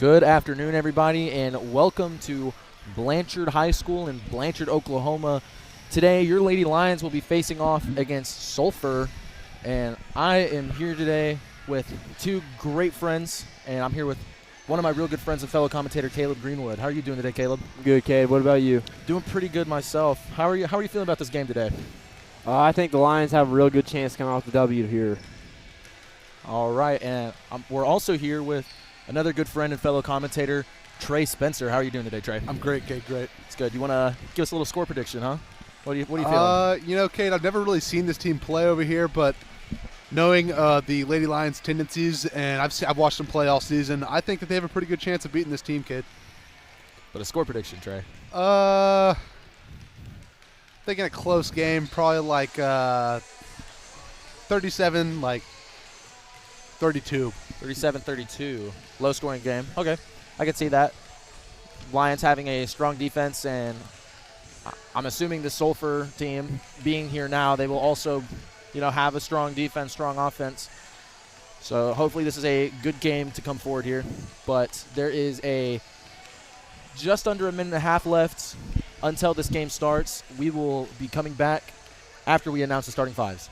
Good afternoon, everybody, and welcome to Blanchard High School in Blanchard, Oklahoma. Today, your Lady Lions will be facing off against Sulphur, and I am here today with two great friends, and I'm here with one of my real good friends and fellow commentator, Caleb Greenwood. How are you doing today, Caleb? Good, Cade. What about you? Doing pretty good myself. How are you feeling about this game today? I think the Lions have a real good chance coming off the W here. All right, and we're also here with another good friend and fellow commentator, Trey Spencer. How are you doing today, Trey? I'm great, Kate. Great. It's good. You want to give us a little score prediction, huh? What are you feeling? Kate, I've never really seen this team play over here, but knowing the Lady Lions' tendencies, and I've watched them play all season, I think that they have a pretty good chance of beating this team, Kate. But a score prediction, Trey? Thinking a close game, probably like 37, like 32. 37-32. Low-scoring game. Okay, I can see that. Lions having a strong defense, and I'm assuming the Sulphur team being here now, they will also, have a strong defense, strong offense. So hopefully this is a good game to come forward here. But there is just under a minute and a half left until this game starts. We will be coming back after we announce the starting fives.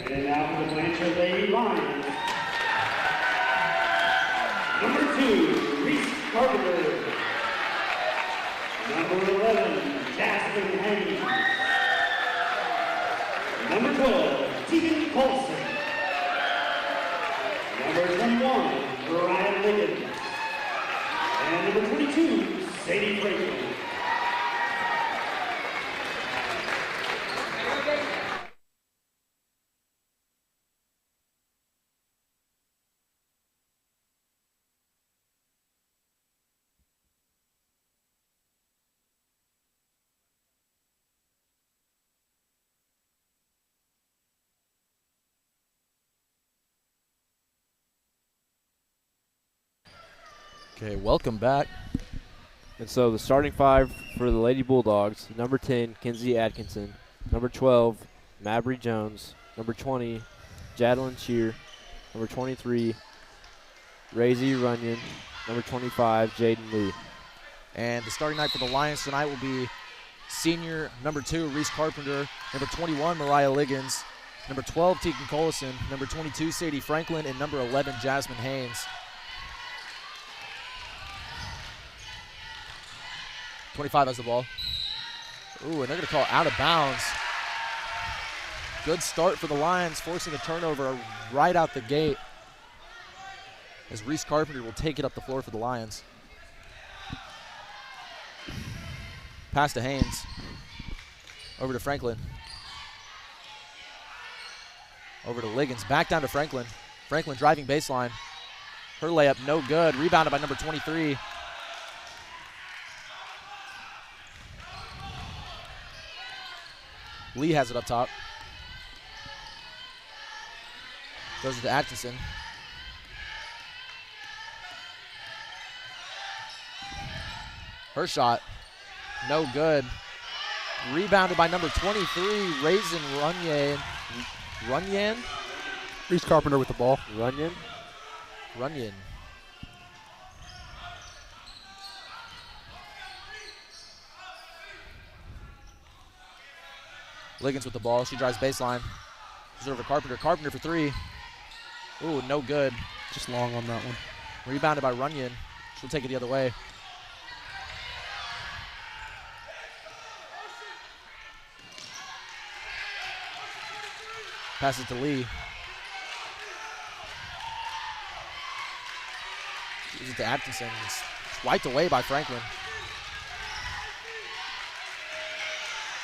And now for the Blanchard Lady Lions. Number 2, Reese Carpenter. Number 11, Jasmine Hayes. Number 12, Tegan Colson. Number 21, Brian Liggins. And number 22, Sadie Franklin. Okay, welcome back. And so the starting five for the Lady Bulldogs: number 10, Kinsey Atkinson; number 12, Mabry Jones; number 20, Jadlyn Shear; number 23, Razy Runyon; number 25, Jaden Lee. And the starting night for the Lions tonight will be senior number 2, Reese Carpenter; number 21, Mariah Liggins; number 12, Tegan Collison; number 22, Sadie Franklin; and number 11, Jasmine Haynes. 25 has the ball. Ooh, and they're going to call out of bounds. Good start for the Lions, forcing a turnover right out the gate, as Reese Carpenter will take it up the floor for the Lions. Pass to Haynes. Over to Franklin. Over to Liggins. Back down to Franklin. Franklin driving baseline. Her layup no good. Rebounded by number 23. Lee has it up top. Goes to Atkinson. Her shot, no good. Rebounded by number 23, Raisin Runyon. Runyon? Reese Carpenter with the ball. Runyon. Liggins with the ball. She drives baseline. She's over to Carpenter. Carpenter for 3. Ooh, no good. Just long on that one. Rebounded by Runyon. She'll take it the other way. Passes to Lee. Gives it to Atkinson. It's wiped away by Franklin.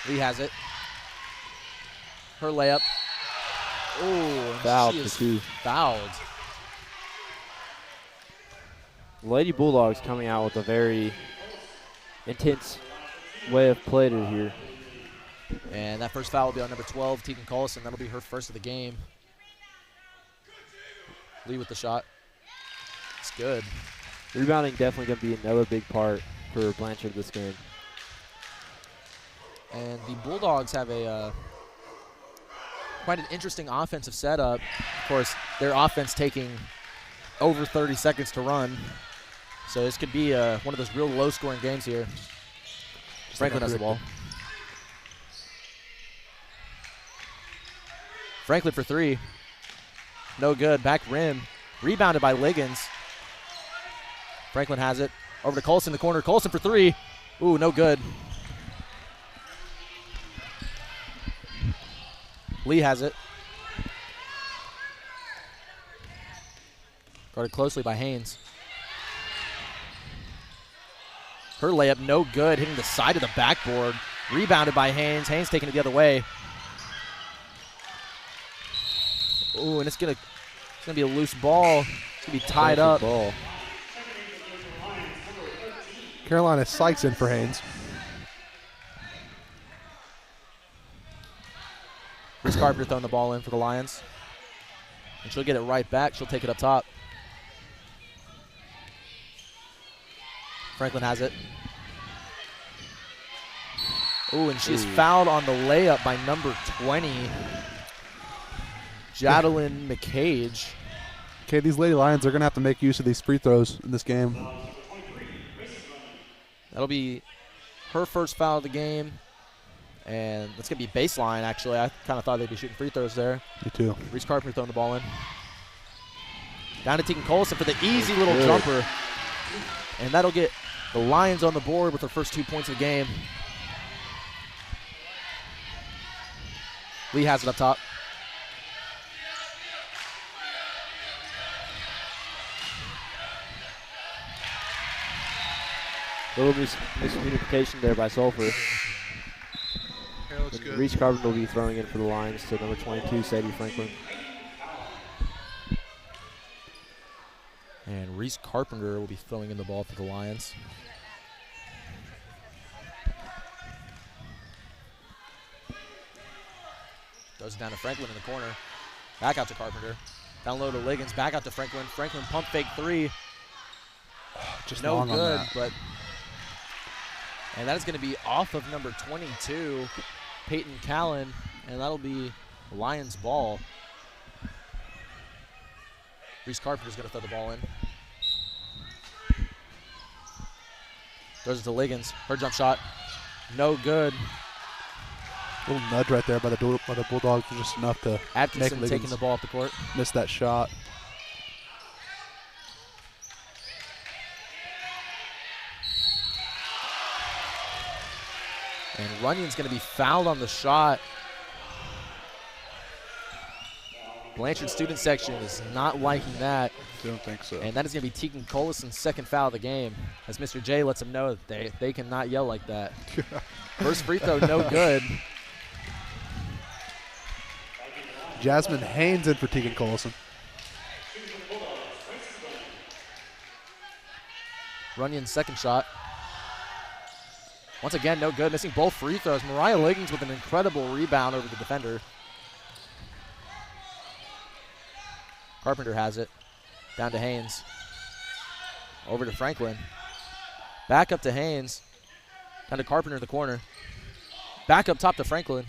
Lee has it. Her layup. Oh, Fouled she for is 2. fouled. The Lady Bulldogs coming out with a very intense way of play to here. And that first foul will be on number 12, Tegan Collison. That'll be her first of the game. Lee with the shot. It's good. Rebounding definitely going to be another big part for Blanchard this game. And the Bulldogs have a quite an interesting offensive setup. Of course, their offense taking over 30 seconds to run. So this could be one of those real low-scoring games here. Franklin has the ball. Franklin for 3. No good. Back rim. Rebounded by Liggins. Franklin has it. Over to Colson in the corner. Colson for 3. Ooh, no good. Lee has it. Guarded closely by Haynes. Her layup no good, hitting the side of the backboard. Rebounded by Haynes. Haynes taking it the other way. Ooh, and it's gonna be a loose ball. It's gonna be tied up. Ball. Carolina Sykes in for Haynes. Reese Carpenter throwing the ball in for the Lions. And she'll get it right back. She'll take it up top. Franklin has it. Ooh, and she is fouled on the layup by number 20, Jadlyn McCage. Okay, these Lady Lions are going to have to make use of these free throws in this game. That'll be her first foul of the game. And that's going to be baseline, actually. I kind of thought they'd be shooting free throws there. Me too. Reese Carpenter throwing the ball in. Down to Tegan Colson for the easy little jumper. And that'll get the Lions on the board with their first 2 points of the game. Lee has it up top. A little miscommunication there by Sulphur. Looks good. Reese Carpenter will be throwing in for the Lions to number 22, Sadie Franklin. And Reese Carpenter will be throwing in the ball for the Lions. Goes down to Franklin in the corner. Back out to Carpenter. Down low to Liggins. Back out to Franklin. Franklin pump fake 3. just no long good, on that. but and that is going to be off of number 22, Peyton Callan, and that'll be Lions ball. Reese Carpenter's going to throw the ball in. Throws it to Liggins. Her jump shot, no good. Little nudge right there by the Bulldogs was just enough to Atkinson make taking the ball off the court. miss that shot. And Runyon's going to be fouled on the shot. Blanchard student section is not liking that. I don't think so. And that is going to be Tegan Colison's second foul of the game, as Mr. J lets him know that they cannot yell like that. First free throw, no good. Jasmine Haynes in for Tegan Colson. Runyon's second shot. Once again, no good. Missing both free throws. Mariah Liggins with an incredible rebound over the defender. Carpenter has it. Down to Haynes. Over to Franklin. Back up to Haynes. Down to Carpenter in the corner. Back up top to Franklin.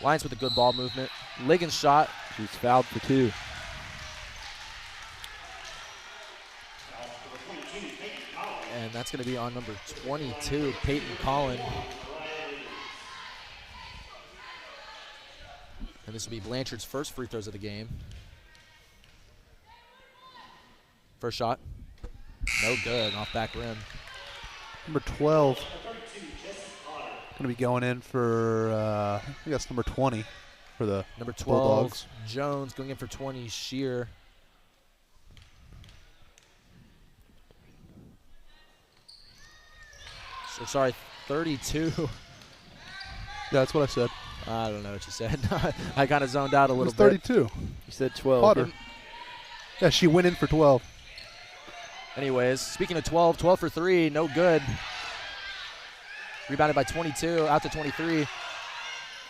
Lions with a good ball movement. Liggins shot. She's fouled for 2. And that's going to be on number 22, Peyton Collin. And this will be Blanchard's first free throws of the game. First shot. No good. Off back rim. Number 12. Going to be going in for, I guess, number 20 for the Number 12, Bulldogs. Jones going in for 20, Shear. Sorry, 32. Yeah, that's what I said. I don't know what you said. I kind of zoned out a It little was bit. 32. You said 12. Potter. Yeah, she went in for 12. Anyways, speaking of 12, 12 for 3, no good. Rebounded by 22, out to 23.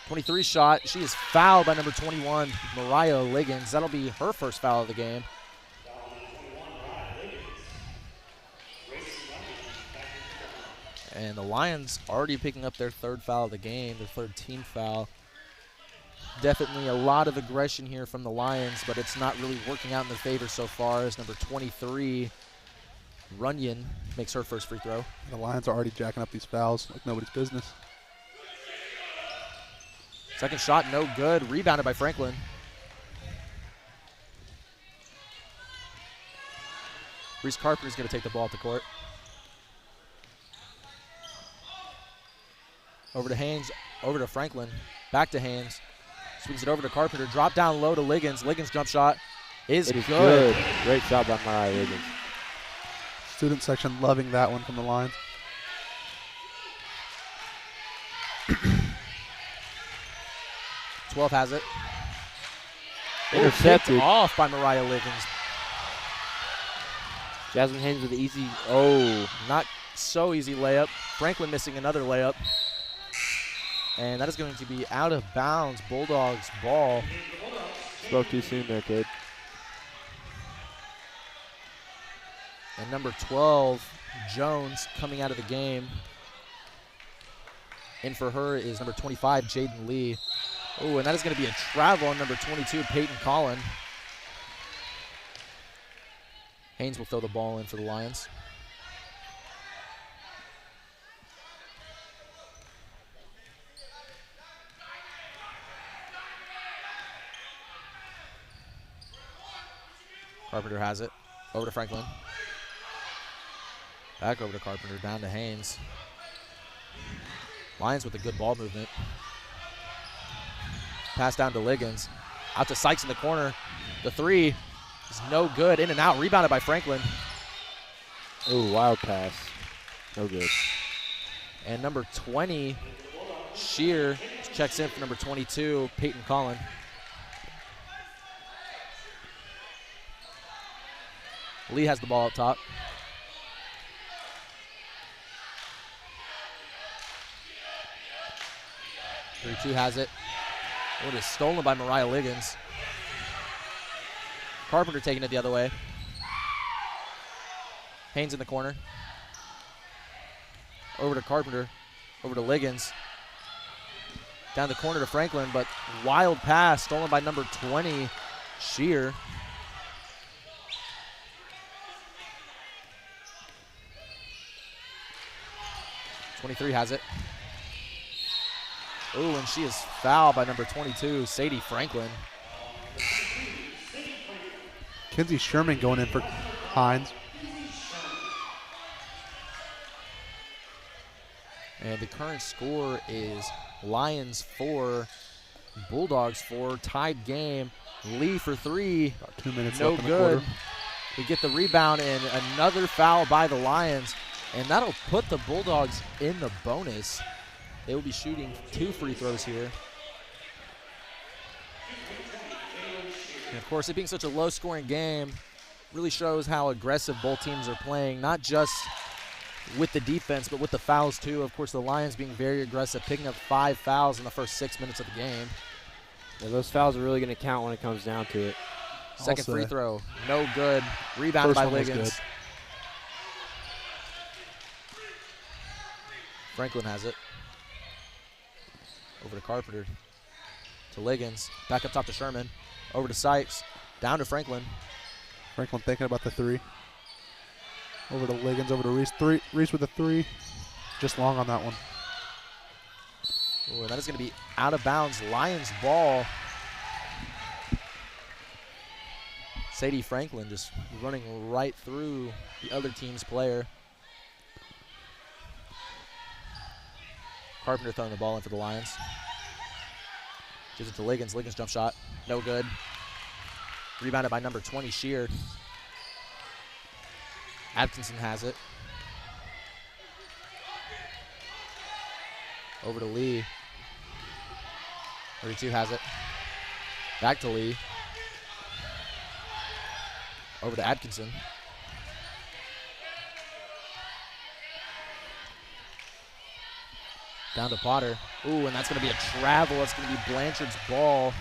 23 shot. She is fouled by number 21, Mariah Liggins. That'll be her first foul of the game. And the Lions already picking up their third foul of the game, their third team foul. Definitely a lot of aggression here from the Lions, but it's not really working out in their favor so far as number 23, Runyon, makes her first free throw. The Lions are already jacking up these fouls like nobody's business. Second shot, no good. Rebounded by Franklin. Reese Carpenter's going to take the ball at the court. Over to Haynes, over to Franklin, back to Haynes. Swings it over to Carpenter, drop down low to Liggins. Liggins' jump shot is good. Great shot by Mariah Liggins. Student section loving that one from the Lions. Twelve has it. Intercepted. Picked off by Mariah Liggins. Jasmine Haynes with the easy. Oh. Not so easy layup. Franklin missing another layup. And that is going to be out of bounds. Bulldogs ball. Spoke too soon there, kid. And number 12, Jones, coming out of the game. In for her is number 25, Jaden Lee. Oh, and that is going to be a travel on number 22, Peyton Collin. Haynes will throw the ball in for the Lions. Carpenter has it. Over to Franklin. Back over to Carpenter, down to Haynes. Lions with a good ball movement. Pass down to Liggins. Out to Sykes in the corner. The three is no good. In and out. Rebounded by Franklin. Oh, wild pass. No good. And number 20, Shear, checks in for number 22, Peyton Collin. Lee has the ball up top. Three-two has it. Oh, it is stolen by Mariah Liggins. Carpenter taking it the other way. Haynes in the corner. Over to Carpenter. Over to Liggins. Down the corner to Franklin, but wild pass stolen by number 20, Shear. '23 has it. Ooh, and she is fouled by number 22, Sadie Franklin. Kinsey Sherman going in for Hines. And the current score is Lions 4, Bulldogs 4, tied game. Lee for 3. About 2 minutes No left in the good. quarter. We get the rebound and another foul by the Lions, and that'll put the Bulldogs in the bonus. They will be shooting 2 free throws here. And, of course, it being such a low-scoring game really shows how aggressive both teams are playing, not just with the defense, but with the fouls, too. Of course, the Lions being very aggressive, picking up 5 fouls in the first 6 minutes of the game. Yeah, those fouls are really going to count when it comes down to it. Second free throw, no good. Rebounded by Liggins. Franklin has it. Over to Carpenter. To Liggins. Back up top to Sherman. Over to Sykes. Down to Franklin. Franklin thinking about the 3. Over to Liggins, over to Reese. Reese with the 3. Just long on that one. Ooh, and that is going to be out of bounds. Lions ball. Sadie Franklin just running right through the other team's player. Carpenter throwing the ball in for the Lions. Gives it to Liggins. Liggins jump shot. No good. Rebounded by number 20, Shear. Atkinson has it. Over to Lee. 32 has it. Back to Lee. Over to Atkinson. Down to Potter. Ooh, and that's going to be a travel. That's going to be Blanchard's ball.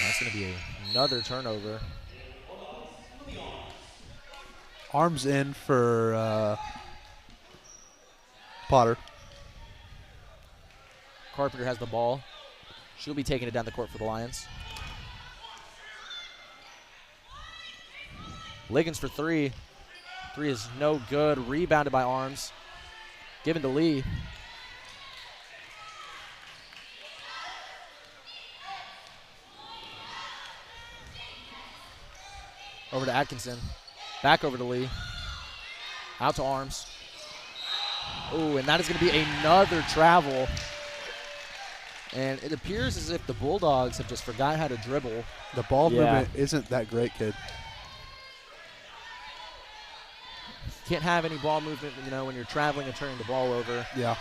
That's going to be another turnover. Arms in for Potter. Carpenter has the ball. She'll be taking it down the court for the Lions. Liggins for 3. 3 is no good. Rebounded by Arms. Given to Lee. Over to Atkinson. Back over to Lee. Out to Arms. Ooh, and that is going to be another travel. And it appears as if the Bulldogs have just forgot how to dribble. The ball movement isn't that great, kid. Can't have any ball movement, you know, when you're traveling and turning the ball over. Yeah.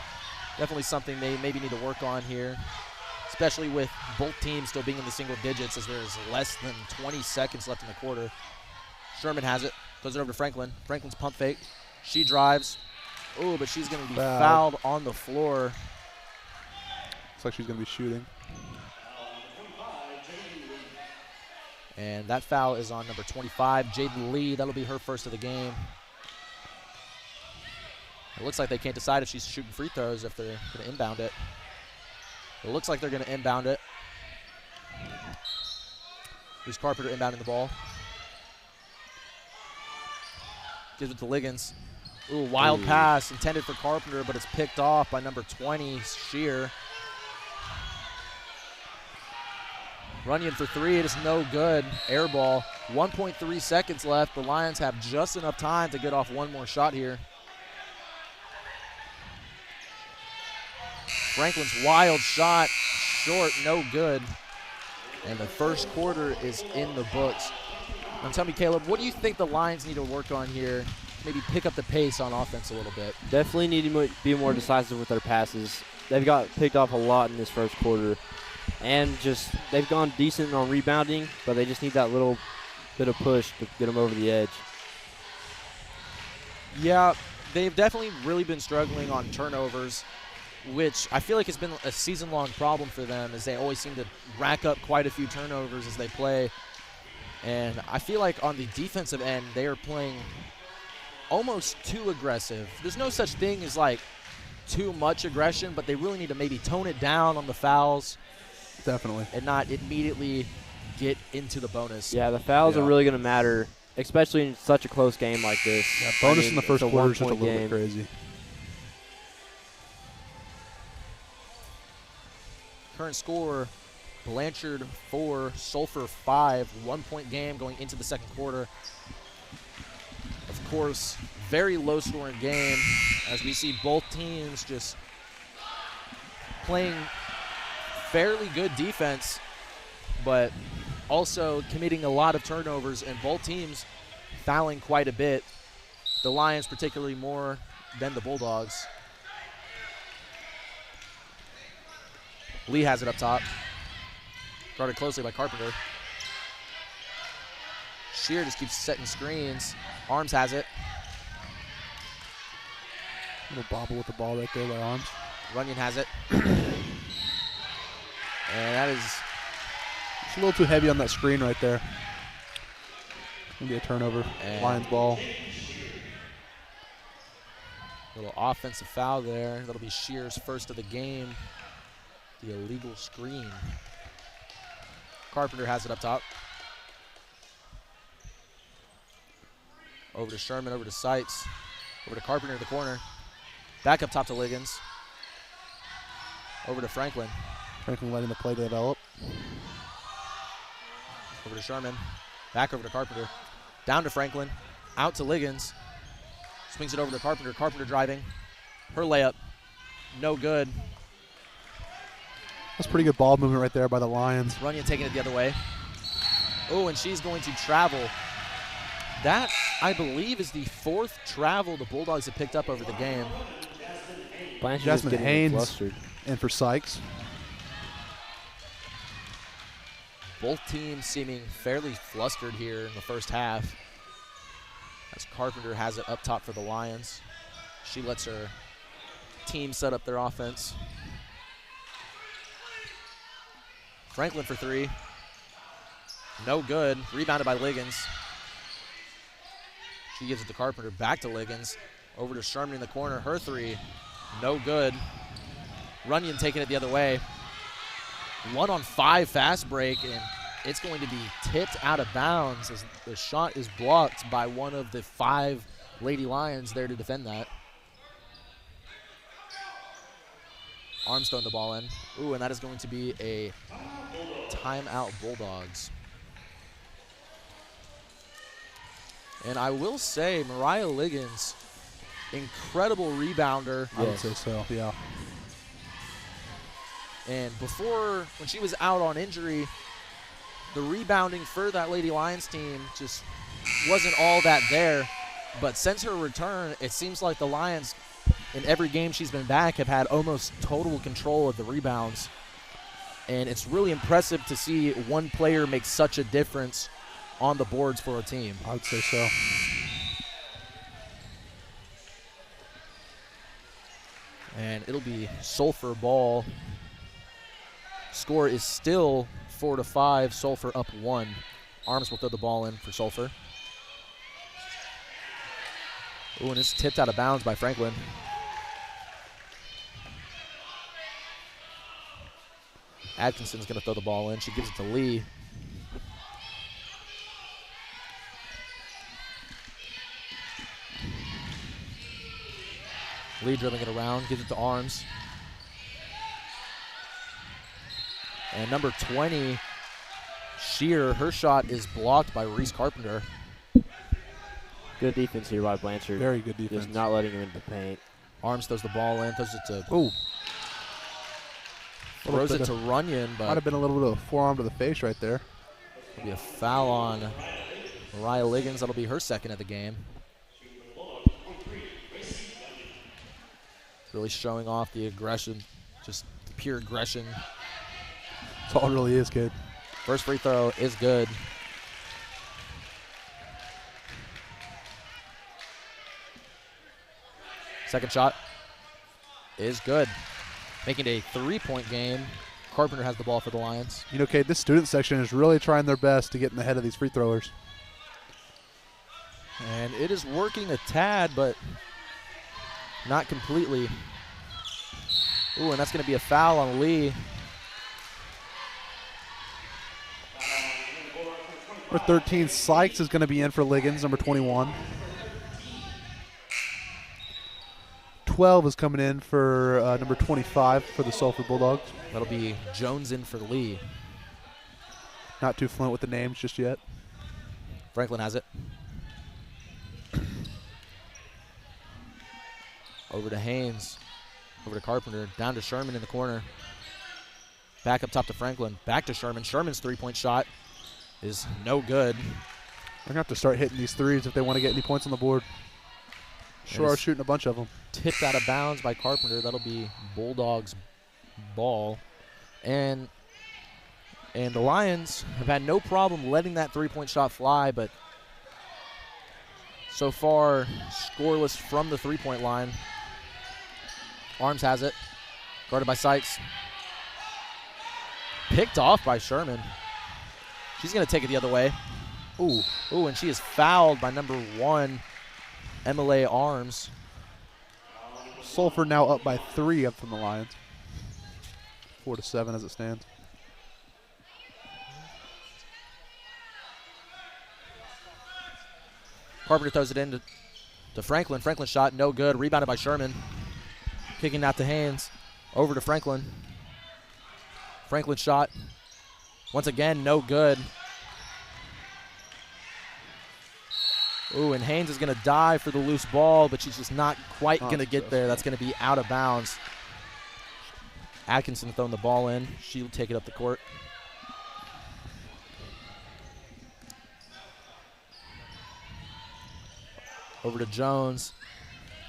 Definitely something they maybe need to work on here, especially with both teams still being in the single digits as there's less than 20 seconds left in the quarter. Sherman has it. Goes it over to Franklin. Franklin's pump fake. She drives. Oh, but she's going to be fouled on the floor. Looks like she's going to be shooting. And that foul is on number 25, Jaden Lee. That'll be her first of the game. It looks like they can't decide if she's shooting free throws, if they're going to inbound it. It looks like they're going to inbound it. There's Carpenter inbounding the ball. Gives it to Liggins. Ooh, wild pass intended for Carpenter, but it's picked off by number 20, Shear. Runyon for 3, it is no good. Air ball. 1.3 seconds left. The Lions have just enough time to get off one more shot here. Franklin's wild shot, short, no good. And the first quarter is in the books. Now tell me, Caleb, what do you think the Lions need to work on here? Maybe pick up the pace on offense a little bit. Definitely need to be more decisive with their passes. They've got picked off a lot in this first quarter. And just they've gone decent on rebounding, but they just need that little bit of push to get them over the edge. Yeah, they've definitely really been struggling on turnovers, which I feel like has been a season-long problem for them, as they always seem to rack up quite a few turnovers as they play. And I feel like on the defensive end, they are playing almost too aggressive. There's no such thing as like too much aggression, but they really need to maybe tone it down on the fouls. Definitely. And not immediately get into the bonus. Yeah, the fouls are really going to matter, especially in such a close game like this. Yeah, bonus in the first quarter is just a little bit crazy. Current score, Blanchard 4, Sulphur 5, 1-point game going into the second quarter. Of course, very low-scoring game as we see both teams just playing fairly good defense, but also committing a lot of turnovers, and both teams fouling quite a bit. The Lions particularly more than the Bulldogs. Lee has it up top. Guarded closely by Carpenter. Shear just keeps setting screens. Arms has it. Little bobble with the ball right there by Arms. Runyon has it. And that is it's a little too heavy on that screen right there. Gonna be a turnover. And Lions ball. little offensive foul there. That'll be Shear's first of the game. The illegal screen. Carpenter has it up top. Over to Sherman, over to Seitz. Over to Carpenter in the corner. Back up top to Liggins. Over to Franklin. Franklin letting the play develop. Over to Sherman. Back over to Carpenter. Down to Franklin. Out to Liggins. Swings it over to Carpenter. Carpenter driving. Her layup. No good. That's pretty good ball movement right there by the Lions. Runyon taking it the other way. Oh, and she's going to travel. That, I believe, is the fourth travel the Bulldogs have picked up over the game. Blanchard Jasmine Haynes and for Sykes. Both teams seeming fairly flustered here in the first half. As Carpenter has it up top for the Lions. She lets her team set up their offense. Franklin for three. No good. Rebounded by Liggins. She gives it to Carpenter. Back to Liggins. Over to Sherman in the corner. Her three. No good. Runyon taking it the other way. 1-on-5 fast break, and it's going to be tipped out of bounds as the shot is blocked by one of the 5 Lady Lions there to defend that. Arms throwing the ball in. Ooh, and that is going to be a timeout Bulldogs. And I will say, Mariah Liggins, incredible rebounder. I would say so, yeah. And before, when she was out on injury, the rebounding for that Lady Lions team just wasn't all that there. But since her return, it seems like the Lions, in every game she's been back, have had almost total control of the rebounds. And it's really impressive to see one player make such a difference on the boards for a team. I would say so. And it'll be Sulphur ball. Score is still 4-5. Sulphur up 1. Arms will throw the ball in for Sulphur. Ooh, and it's tipped out of bounds by Franklin. Atkinson's going to throw the ball in. She gives it to Lee. Lee dribbling it around, gives it to Arms. And number 20, Shear, her shot is blocked by Reese Carpenter. Good defense here by Blanchard. Very good defense. Just not letting him into the paint. Arms throws the ball in, throws it to Throws it to Runyon, but might have been a little bit of a forearm to the face right there. it'll be a foul on Mariah Liggins. That'll be her second of the game. Really showing off the aggression, just pure aggression. That's all it really is, kid. First free throw is good. Second shot is good. Making it a 3-point game. Carpenter has the ball for the Lions. You know, Kate, this student section is really trying their best to get in the head of these free throwers. And it is working a tad, but not completely. Ooh, and that's going to be a foul on Lee. Number 13, Sykes is going to be in for Liggins, number 21. 12 is coming in for number 25 for the Sulphur Bulldogs. That'll be Jones in for Lee. Not too fluent with the names just yet. Franklin has it. Over to Haynes. Over to Carpenter. Down to Sherman in the corner. Back up top to Franklin. Back to Sherman. Sherman's three-point shot is no good. They're going to have to start hitting these threes if they want to get any points on the board. Sure are shooting a bunch of them. Tipped out of bounds by Carpenter. That'll be Bulldogs' ball. And the Lions have had no problem letting that three-point shot fly, but so far scoreless from the three-point line. Arms has it. Guarded by Sykes. Picked off by Sherman. She's going to take it the other way. Ooh, and she is fouled by number 1, MLA Arms. Sulphur now up by 3 up from the Lions. 4-7 as it stands. Carpenter throws it in to Franklin. Franklin shot, no good. Rebounded by Sherman. Kicking out to Haynes. Over to Franklin. Franklin shot. Once again, no good. Ooh, and Haynes is going to dive for the loose ball, but she's just not quite going to get there. That's going to be out of bounds. Atkinson throwing the ball in. She'll take it up the court. Over to Jones.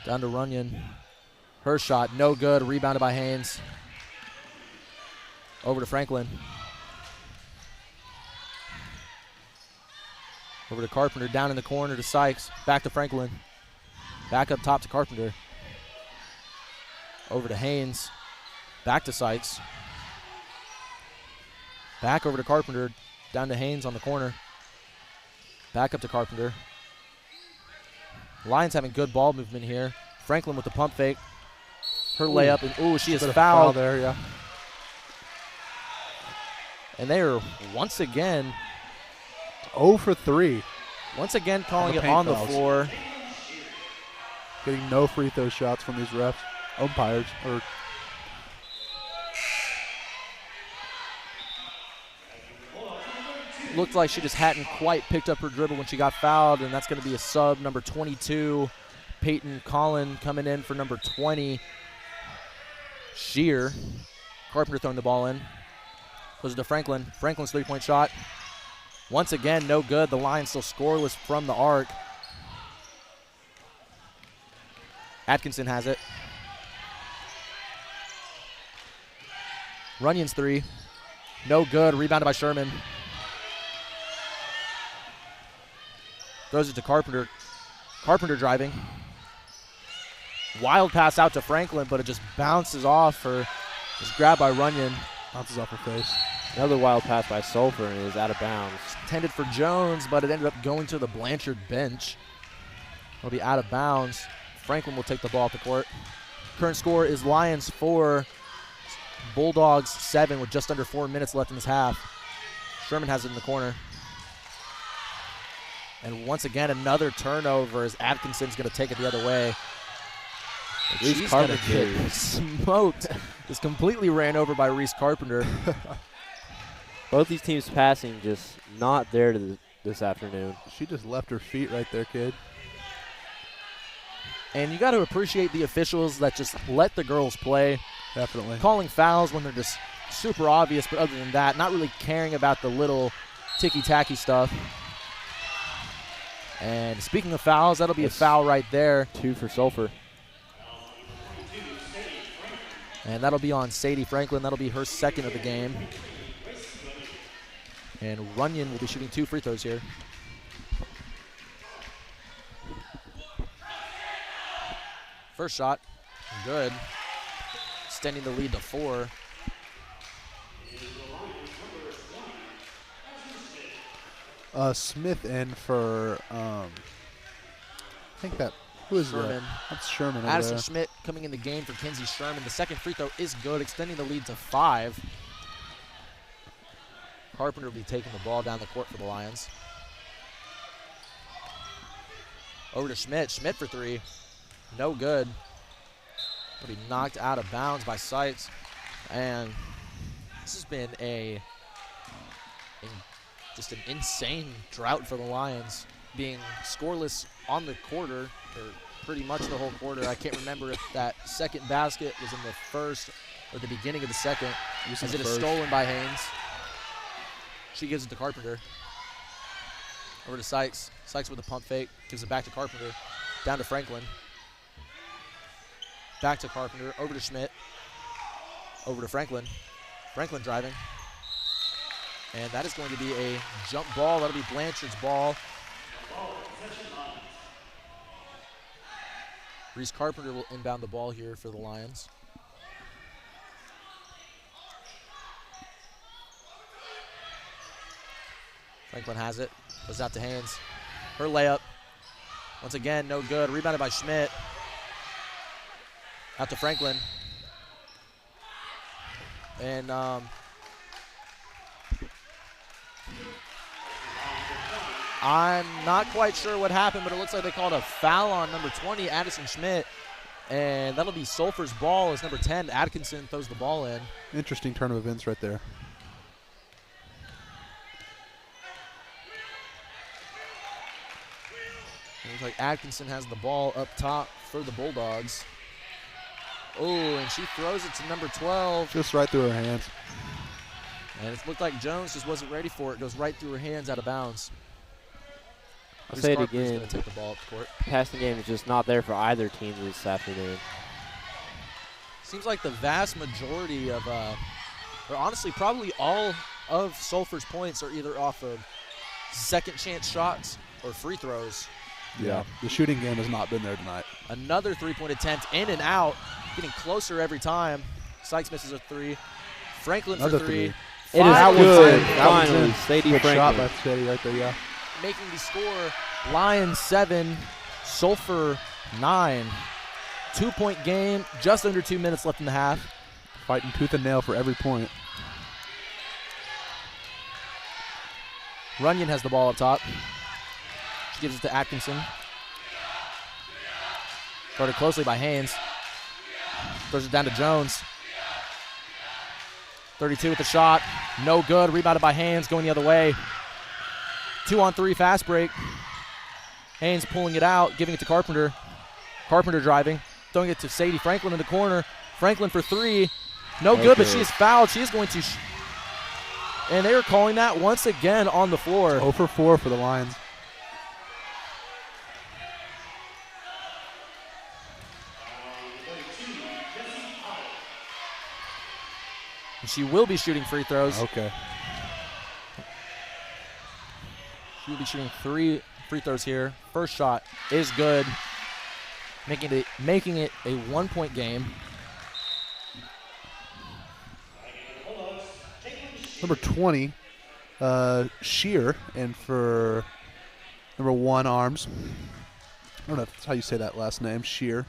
Down to Runyon. Her shot, no good. Rebounded by Haynes. Over to Franklin. Over to Carpenter, down in the corner to Sykes. Back to Franklin. Back up top to Carpenter. Over to Haynes. Back to Sykes. Back over to Carpenter. Down to Haynes on the corner. Back up to Carpenter. Lions having good ball movement here. Franklin with the pump fake. Her layup, and ooh, she is fouled. There, yeah. And they are once again 0 for 3. Once again calling the it on fouls. the floor. Getting no free throw shots from these refs, umpires. Looked like she just hadn't quite picked up her dribble when she got fouled, and that's going to be a sub, number 22, Peyton Collin coming in for number 20, Shear. Carpenter throwing the ball in. Goes to Franklin. Franklin's three-point shot. Once again, no good. The Lions still scoreless from the arc. Atkinson has it. Runyon's three. No good. Rebounded by Sherman. Throws it to Carpenter. Carpenter driving. Wild pass out to Franklin, but it just bounces off her. It's grabbed by Runyon. Bounces off her face. Another wild pass by Sulphur, and it is out of bounds. Intended for Jones, but it ended up going to the Blanchard bench. It'll be out of bounds. Franklin will take the ball off the court. Current score is Lions 4, Bulldogs 7 with just under 4 minutes left in this half. Sherman has it in the corner. And once again, another turnover as Atkinson's going to take it the other way. She's going to get smoked. Just completely ran over by Reese Carpenter. Both these teams passing just not there this afternoon. She just left her feet right there, kid. And you got to appreciate the officials that just let the girls play. Definitely. Calling fouls when they're just super obvious, but other than that, not really caring about the little ticky-tacky stuff. And speaking of fouls, that'll be a foul right there. 2 for Sulphur. And that'll be on Sadie Franklin. That'll be her second of the game. And Runyon will be shooting 2 free throws here. First shot, good. Extending the lead to 4. Smith in for I think that who is Sherman. that? That's Sherman over Addison there. Schmidt coming in the game for Kinsey Sherman. The second free throw is good, extending the lead to 5. Carpenter will be taking the ball down the court for the Lions. Over to Schmidt. Schmidt for 3. No good. Will be knocked out of bounds by Sykes. And this has been just an insane drought for the Lions, being scoreless on the quarter, or pretty much the whole quarter. I can't remember if that second basket was in the first or the beginning of the second, as it is stolen by Haynes. She gives it to Carpenter. Over to Sykes. Sykes with a pump fake, gives it back to Carpenter. Down to Franklin. Back to Carpenter, over to Schmidt. Over to Franklin. Franklin driving. And that is going to be a jump ball. That'll be Blanchard's ball. Reese Carpenter will inbound the ball here for the Lions. Franklin has it. Goes out to Haynes. Her layup. Once again, no good. Rebounded by Schmidt. Out to Franklin. And I'm not quite sure what happened, but it looks like they called a foul on number 20, Addison Schmidt. And that'll be Sulphur's ball as number 10, Atkinson, throws the ball in. Interesting turn of events right there. It looks like Atkinson has the ball up top for the Bulldogs. Oh, and she throws it to number 12. Just right through her hands. And it looked like Jones just wasn't ready for it. Goes right through her hands, out of bounds. I'll say it again. Going to take the ball up the court. Passing game is just not there for either team this afternoon. Seems like the vast majority of, or honestly, probably all of Sulphur's points are either off of second chance shots or free throws. Yeah, the shooting game has not been there tonight. Another three-point attempt, in and out, getting closer every time. Sykes misses a 3. Franklin Another for 3. It is That was good. in. That was Finally, in. Sadie Good shot Franklin. by Sadie right there, yeah. Making the score, Lions 7, Sulphur 9. 2-point game, just under 2 minutes left in the half. Fighting tooth and nail for every point. Runyon has the ball up top. She gives it to Atkinson. Guarded closely by Haynes. Throws it down to Jones. 32 with the shot. No good. Rebounded by Haynes, going the other way. 2-on-3 fast break. Haynes pulling it out, giving it to Carpenter. Carpenter driving. Throwing it to Sadie Franklin in the corner. Franklin for 3. No good, but she is fouled. She is going to... and they are calling that once again on the floor. 0 for 4 for the Lions. And she will be shooting free throws. Okay. She will be shooting 3 free throws here. First shot is good, making it a 1-point game. Number 20, Shear, and for number 1, Arms. I don't know if that's how you say that last name, Shear.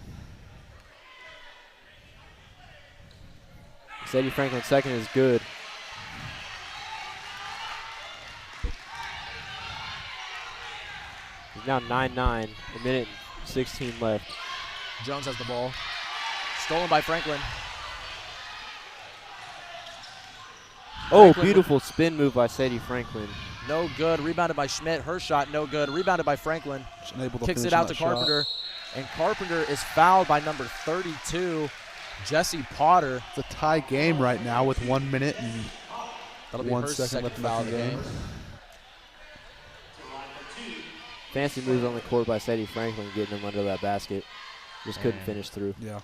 Sadie Franklin's second is good. It's now 9-9, a minute and 16 left. Jones has the ball. Stolen by Franklin. Oh, Franklin beautiful spin move by Sadie Franklin. No good. Rebounded by Schmidt. Her shot, no good. Rebounded by Franklin. Just unable to Kicks finish it out that to shot. Carpenter. And Carpenter is fouled by number 32, Jesse Potter. It's a tie game right now with 1 minute and That'll be 1 her second second left foul in of the game. Fancy moves on the court by Sadie Franklin, getting him under that basket. Just couldn't finish through. yeah.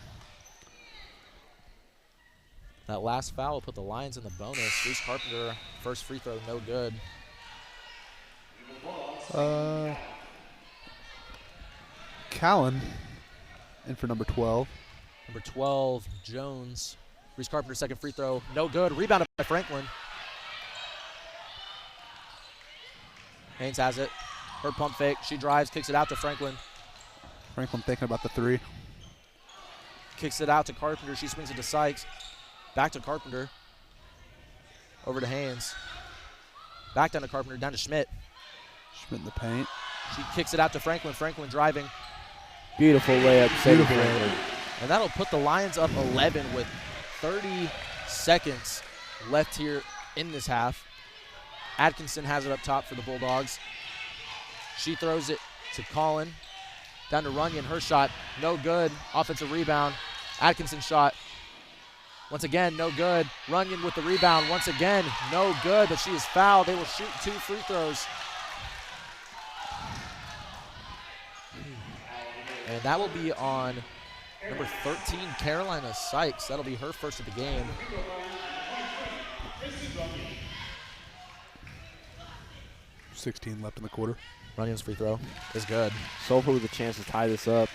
That last foul will put the Lions in the bonus. Reese Carpenter, first free throw, no good. Callan in for number 12. Number 12, Jones. Reese Carpenter's second free throw, no good. Rebounded by Franklin. Haynes has it. Her pump fake. She drives, kicks it out to Franklin. Franklin thinking about the three. Kicks it out to Carpenter. She swings it to Sykes. Back to Carpenter. Over to Haynes. Back down to Carpenter, down to Schmidt. Schmidt in the paint. She kicks it out to Franklin. Franklin driving. Beautiful layup. Beautiful. And that'll put the Lions up 11 with 30 seconds left here in this half. Atkinson has it up top for the Bulldogs. She throws it to Collin. Down to Runyon. Her shot, no good. Offensive rebound. Atkinson shot. Once again, no good. Runyon with the rebound. Once again, no good, but she is fouled. They will shoot 2 free throws. And that will be on number 13, Carolina Sykes. That'll be her first of the game. .16 left in the quarter. Runyon's free throw is good. Sulphur with a chance to tie this up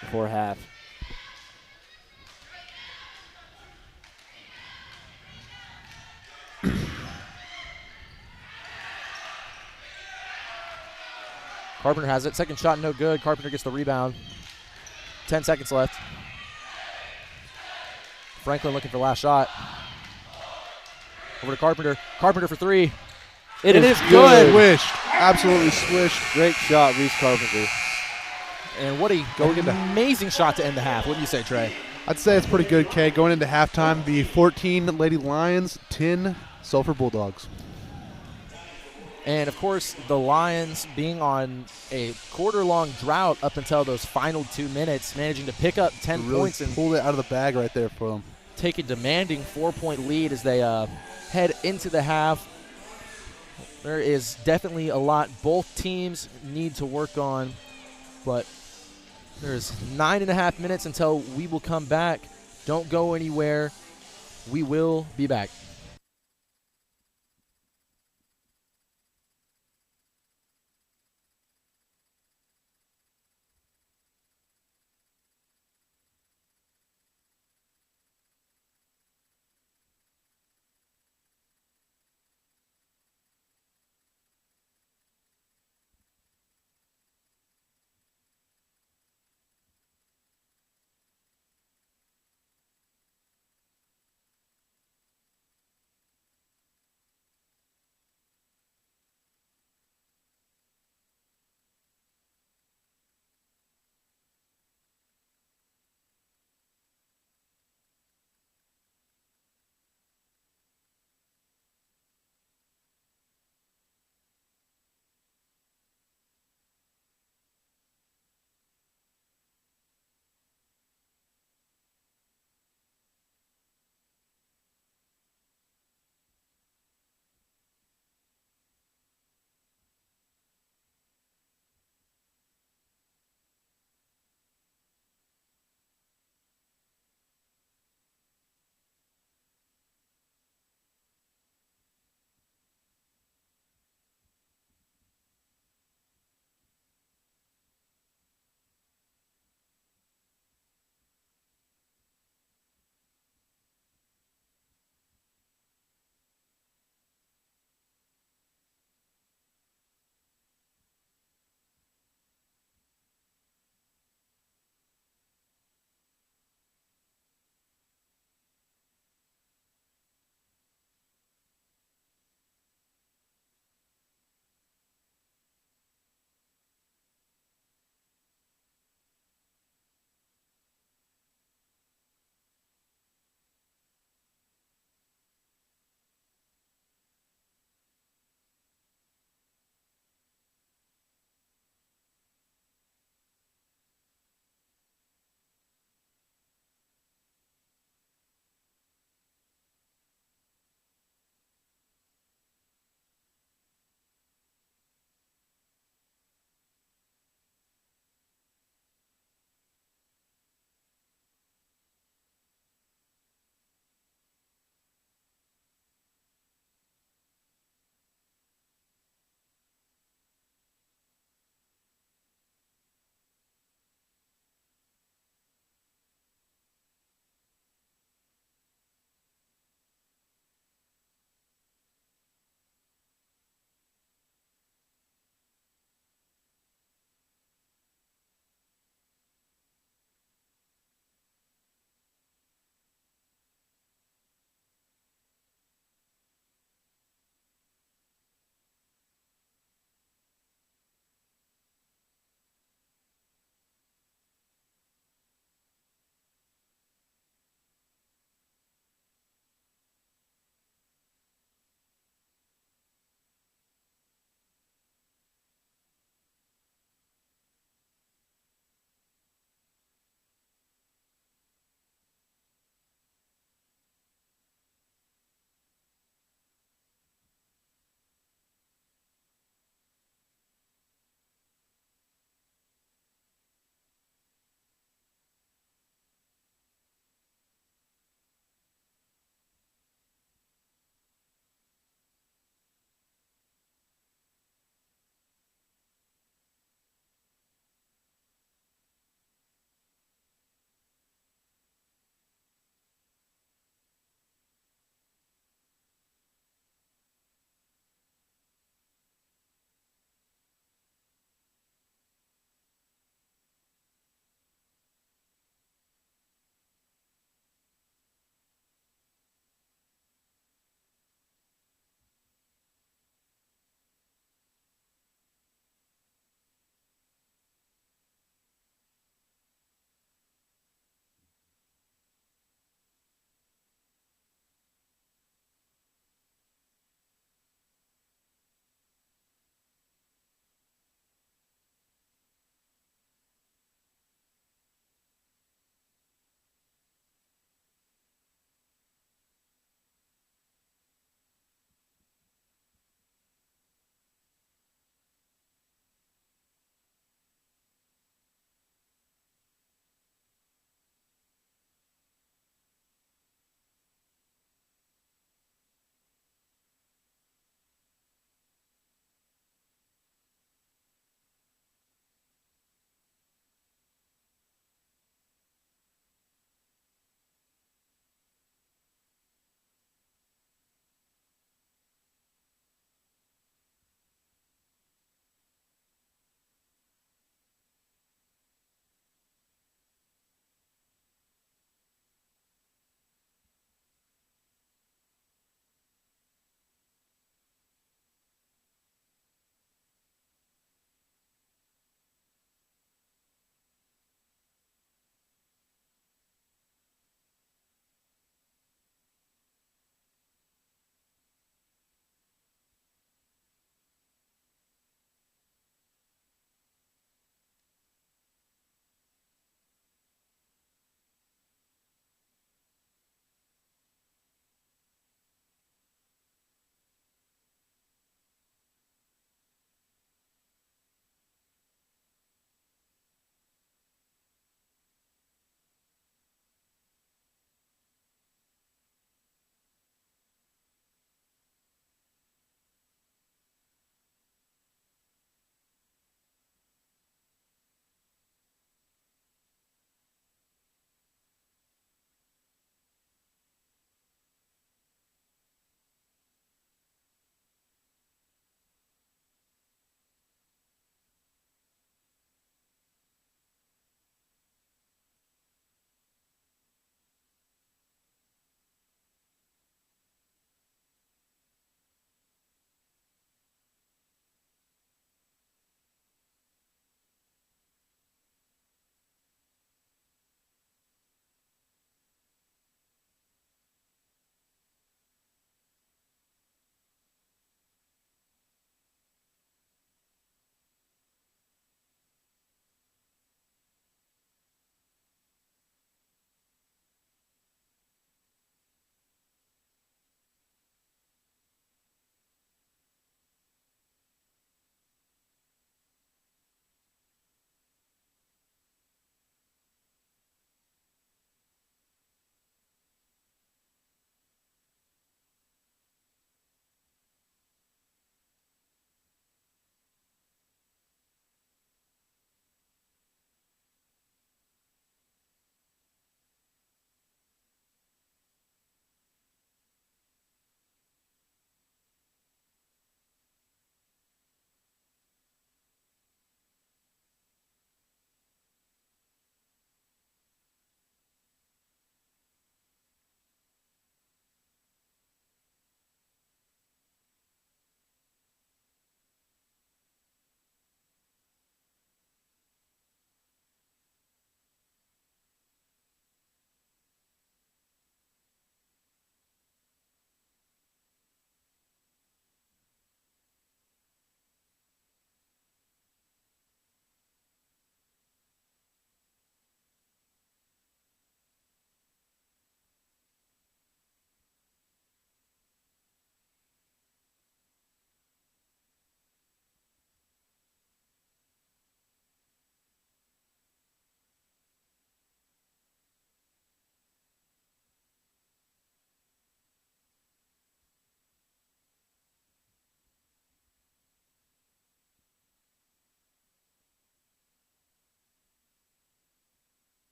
before half. Carpenter has it. Second shot, no good. Carpenter gets the rebound. 10 seconds left. Franklin looking for last shot. Over to Carpenter. Carpenter for 3. It is good. Swished. Absolutely swished. Great shot, Reese Carpenter. And what amazing shot to end the half. What do you say, Trey? I'd say it's pretty good, Kay. Going into halftime, the 14 Lady Lions, 10 Sulphur Bulldogs. And, of course, the Lions being on a quarter-long drought up until those final 2 minutes, managing to pick up 10 Really points and pulled it out of the bag right there for them. take a demanding 4-point lead as they head into the half. There is definitely a lot both teams need to work on, but there's 9.5 minutes until we will come back. Don't go anywhere. We will be back.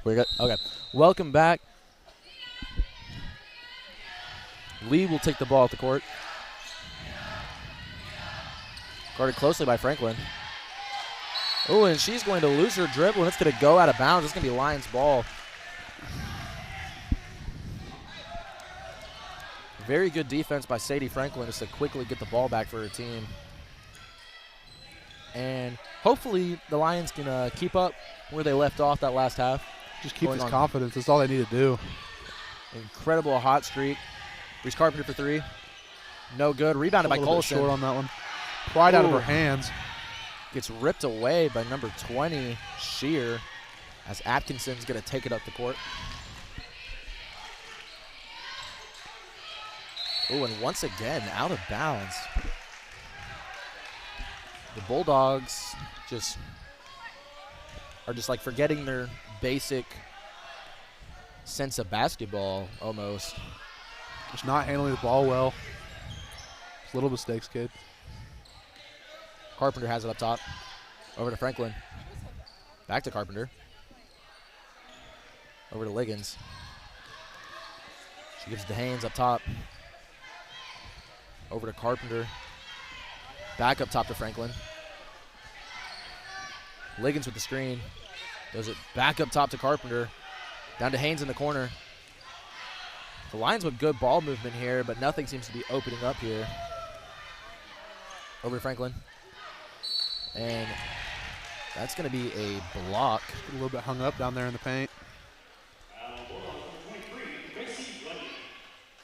We're good. Okay. Welcome back. Lee will take the ball at the court. Guarded closely by Franklin. Oh, and she's going to lose her dribble, and it's going to go out of bounds. It's going to be Lions ball. Very good defense by Sadie Franklin just to quickly get the ball back for her team. And hopefully the Lions can keep up where they left off that last half. Just keep his confidence. That's all they need to do. Incredible hot streak. Reese Carpenter for three. No good. Rebounded by Colson. Short on that one. Pride out of her hands. Gets ripped away by number 20, Shear, as Atkinson's going to take it up the court. Oh, and once again, out of bounds. The Bulldogs are just like forgetting their basic sense of basketball almost. Just not handling the ball well. Just little mistakes, kid. Carpenter has it up top. Over to Franklin. Back to Carpenter. Over to Liggins. She gives it to Haynes up top. Over to Carpenter. Back up top to Franklin. Liggins with the screen. Does it back up top to Carpenter. Down to Haynes in the corner. The Lions with good ball movement here, but nothing seems to be opening up here. Over to Franklin. And that's going to be a block. A little bit hung up down there in the paint.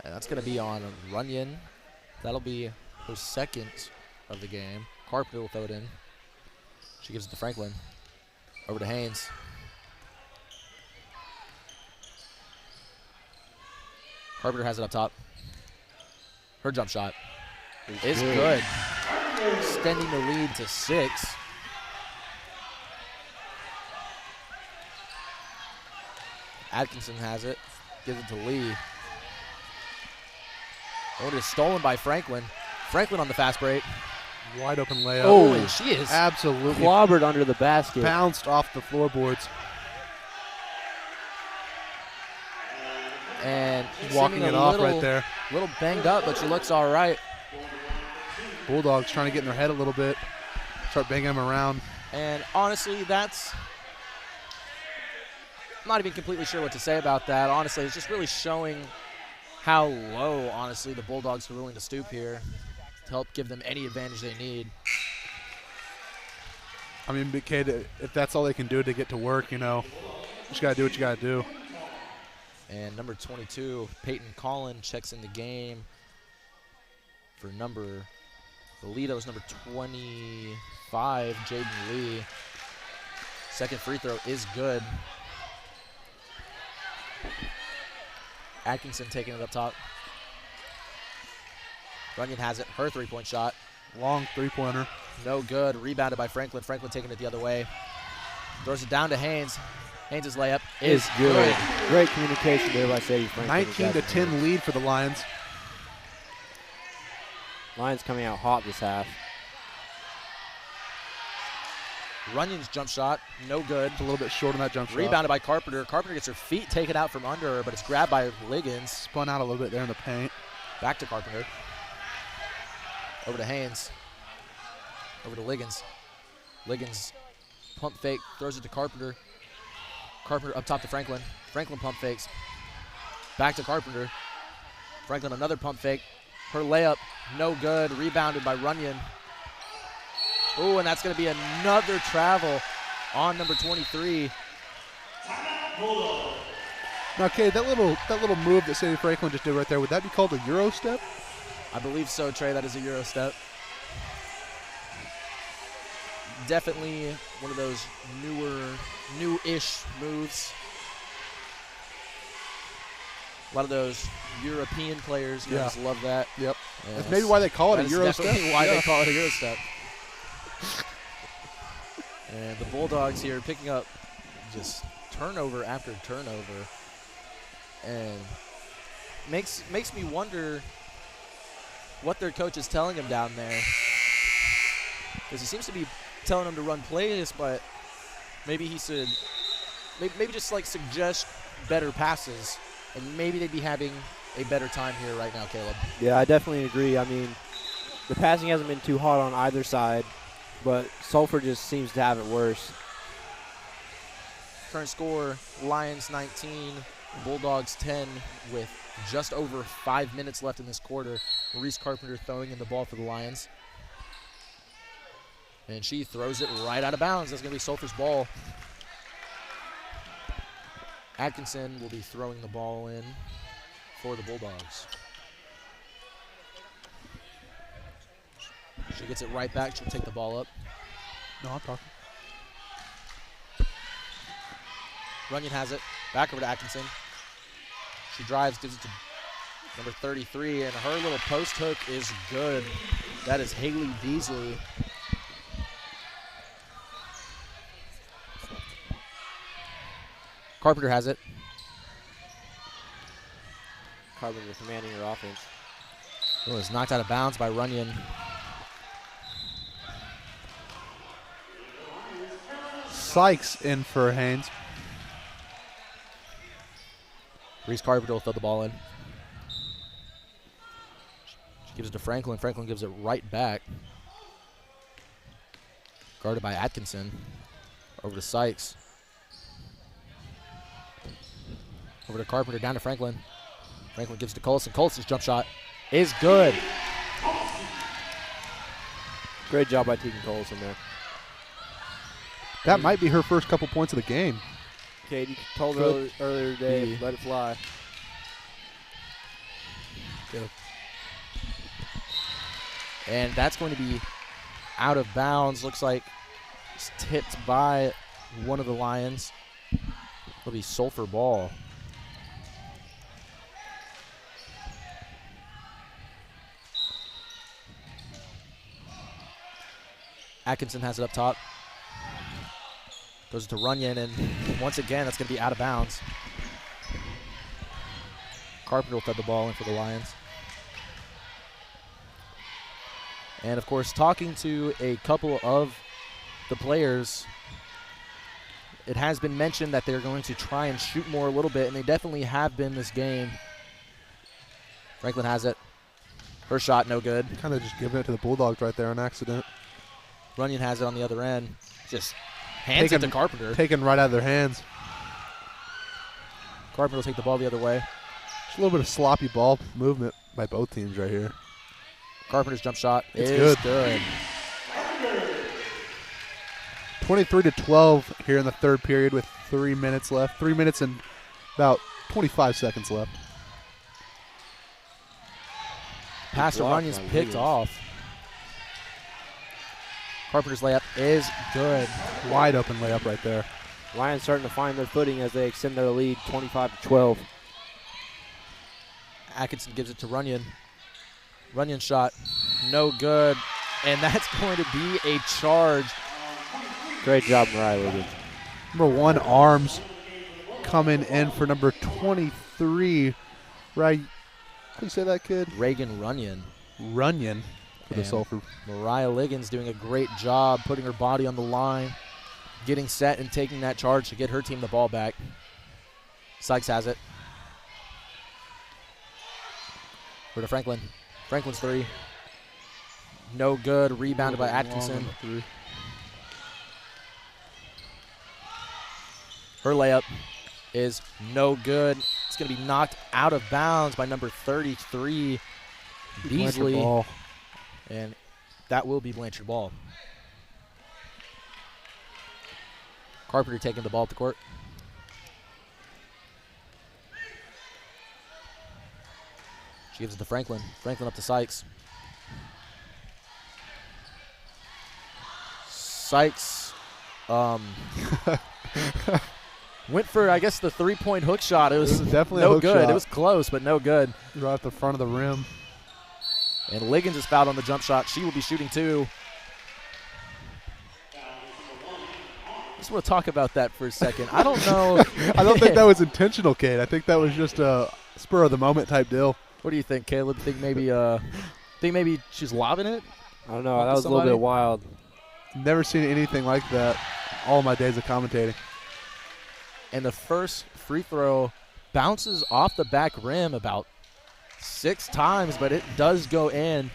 And that's going to be on Runyon. That'll be her second of the game. Carpenter will throw it in. She gives it to Franklin. Over to Haynes. Carpenter has it up top. Her jump shot is good. Extending the lead to 6. Atkinson has it. Gives it to Lee. Oh, it is stolen by Franklin. Franklin on the fast break. Wide open layup. Oh, and she is absolutely clobbered under the basket. Bounced off the floorboards. And walking it off right there. A little banged up, but she looks all right. Bulldogs trying to get in their head a little bit. Start banging them around. And honestly, I'm not even completely sure what to say about that. Honestly, it's just really showing how low, honestly, the Bulldogs are willing to stoop here to help give them any advantage they need. I mean, Big Kid, if that's all they can do to get to work, you know, you just got to do what you got to do. And number 22, Peyton Collin, checks in the game for the lead was number 25, Jaden Lee. Second free throw is good. Atkinson taking it up top. Runyon has it. Her three-point shot. Long three-pointer. No good. Rebounded by Franklin. Franklin taking it the other way. Throws it down to Haynes. Haynes' layup is good. Great communication there by Sadie Franklin. 19-10 lead for the Lions. Lions coming out hot this half. Runyon's jump shot, no good. It's a little bit short on that jump shot. Rebounded by Carpenter. Carpenter gets her feet taken out from under her, but it's grabbed by Liggins. Spun out a little bit there in the paint. Back to Carpenter. Over to Haynes. Over to Liggins. Liggins pump fake, throws it to Carpenter. Carpenter up top to Franklin. Franklin pump fakes. Back to Carpenter. Franklin another pump fake. Her layup, no good. Rebounded by Runyon. Oh, and that's going to be another travel on number 23. Now, Kay, that little move that Sadie Franklin just did right there, would that be called a Euro step? I believe so, Trey. That is a Euro step. Definitely one of those new-ish moves. A lot of those European players just love that. Yep. Yes. That's maybe why they call it a Euro step. Definitely why they call it a Euro step. And the Bulldogs here picking up just turnover after turnover. And makes me wonder what their coach is telling them down there. Because he seems to be telling them to run plays, but maybe he should maybe just like suggest better passes, and maybe they'd be having a better time here right now, Caleb. Yeah, I definitely agree. I mean, the passing hasn't been too hot on either side, but Sulphur just seems to have it worse. Current score, Lions 19, Bulldogs 10 with just over 5 minutes left in this quarter. Maurice Carpenter throwing in the ball for the Lions. And she throws it right out of bounds. That's going to be Sulphur's ball. Atkinson will be throwing the ball in for the Bulldogs. She gets it right back. She'll take the ball up. No, I'm talking. Runyon has it. Back over to Atkinson. She drives, gives it to number 33, and her little post hook is good. That is Haley Beasley. Carpenter has it. Carpenter commanding her offense. Oh, it's knocked out of bounds by Runyon. Sykes in for Haynes. Reese Carpenter will throw the ball in. She gives it to Franklin. Franklin gives it right back. Guarded by Atkinson. Over to Sykes. Over to Carpenter, down to Franklin. Franklin gives it to Colson. Colson's jump shot is good. Great job by Tegan Colson there. That might be her first couple points of the game. Katie told her earlier today, let it fly. Good. And that's going to be out of bounds. Looks like it's tipped by one of the Lions. It'll be Sulphur ball. Atkinson has it up top. Goes to Runyon, and once again, that's going to be out of bounds. Carpenter will throw the ball in for the Lions. And, of course, talking to a couple of the players, it has been mentioned that they're going to try and shoot more a little bit, and they definitely have been this game. Franklin has it. Her shot, no good. Kind of just giving it to the Bulldogs right there on accident. Runyon has it on the other end. Just hands it to Carpenter. Taken right out of their hands. Carpenter will take the ball the other way. Just a little bit of sloppy ball movement by both teams right here. Carpenter's jump shot It's is good. 23-12 here in the third period with 3 minutes left. 3 minutes and about 25 seconds left. Pass to Runyon's picked off. Carpenter's layup is good. Wide open layup right there. Lions starting to find their footing as they extend their lead 25-12. Atkinson gives it to Runyon. Runyon shot, no good. And that's going to be a charge. Great job, Mariah Liggins. Number 1, Arms coming in for number 23. Right? How do you say that, kid? Reagan Runyon. Runyon for the And Sulphur. Mariah Liggins doing a great job putting her body on the line, getting set and taking that charge to get her team the ball back. Sykes has it. Over to Franklin. Franklin's three. No good. Rebounded by Atkinson. Her layup is no good. It's going to be knocked out of bounds by number 33, Beasley. Ball. And that will be Blanchard ball. Carpenter taking the ball up the court. She gives it to Franklin. Franklin up to Sykes. Sykes went for, I guess, the three-point hook shot. It was definitely no a hook good. shot. It was close, but no good. Right at the front of the rim. And Liggins is fouled on the jump shot. She will be shooting two. Just want to talk about that for a second. I don't know. I don't think that was intentional, Kate. I think that was just a spur of the moment type deal. What do you think, Caleb? Think maybe she's lobbing it? I don't know. That was a little bit wild. Never seen anything like that all my days of commentating. And the first free throw bounces off the back rim about 6 times, but it does go in.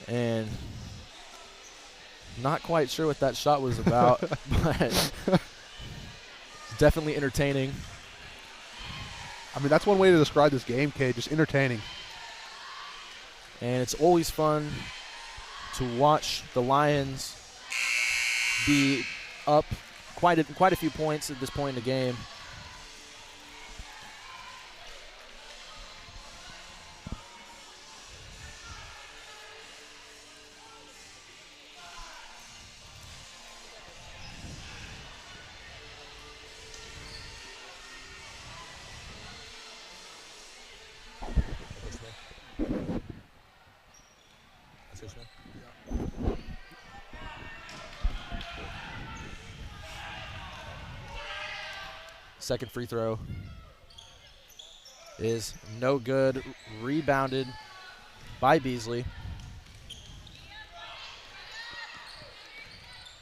And not quite sure what that shot was about, but it's definitely entertaining. I mean, that's one way to describe this game, Kate, just entertaining. And it's always fun to watch the Lions be up quite a few points at this point in the game. Second free throw is no good. Rebounded by Beasley.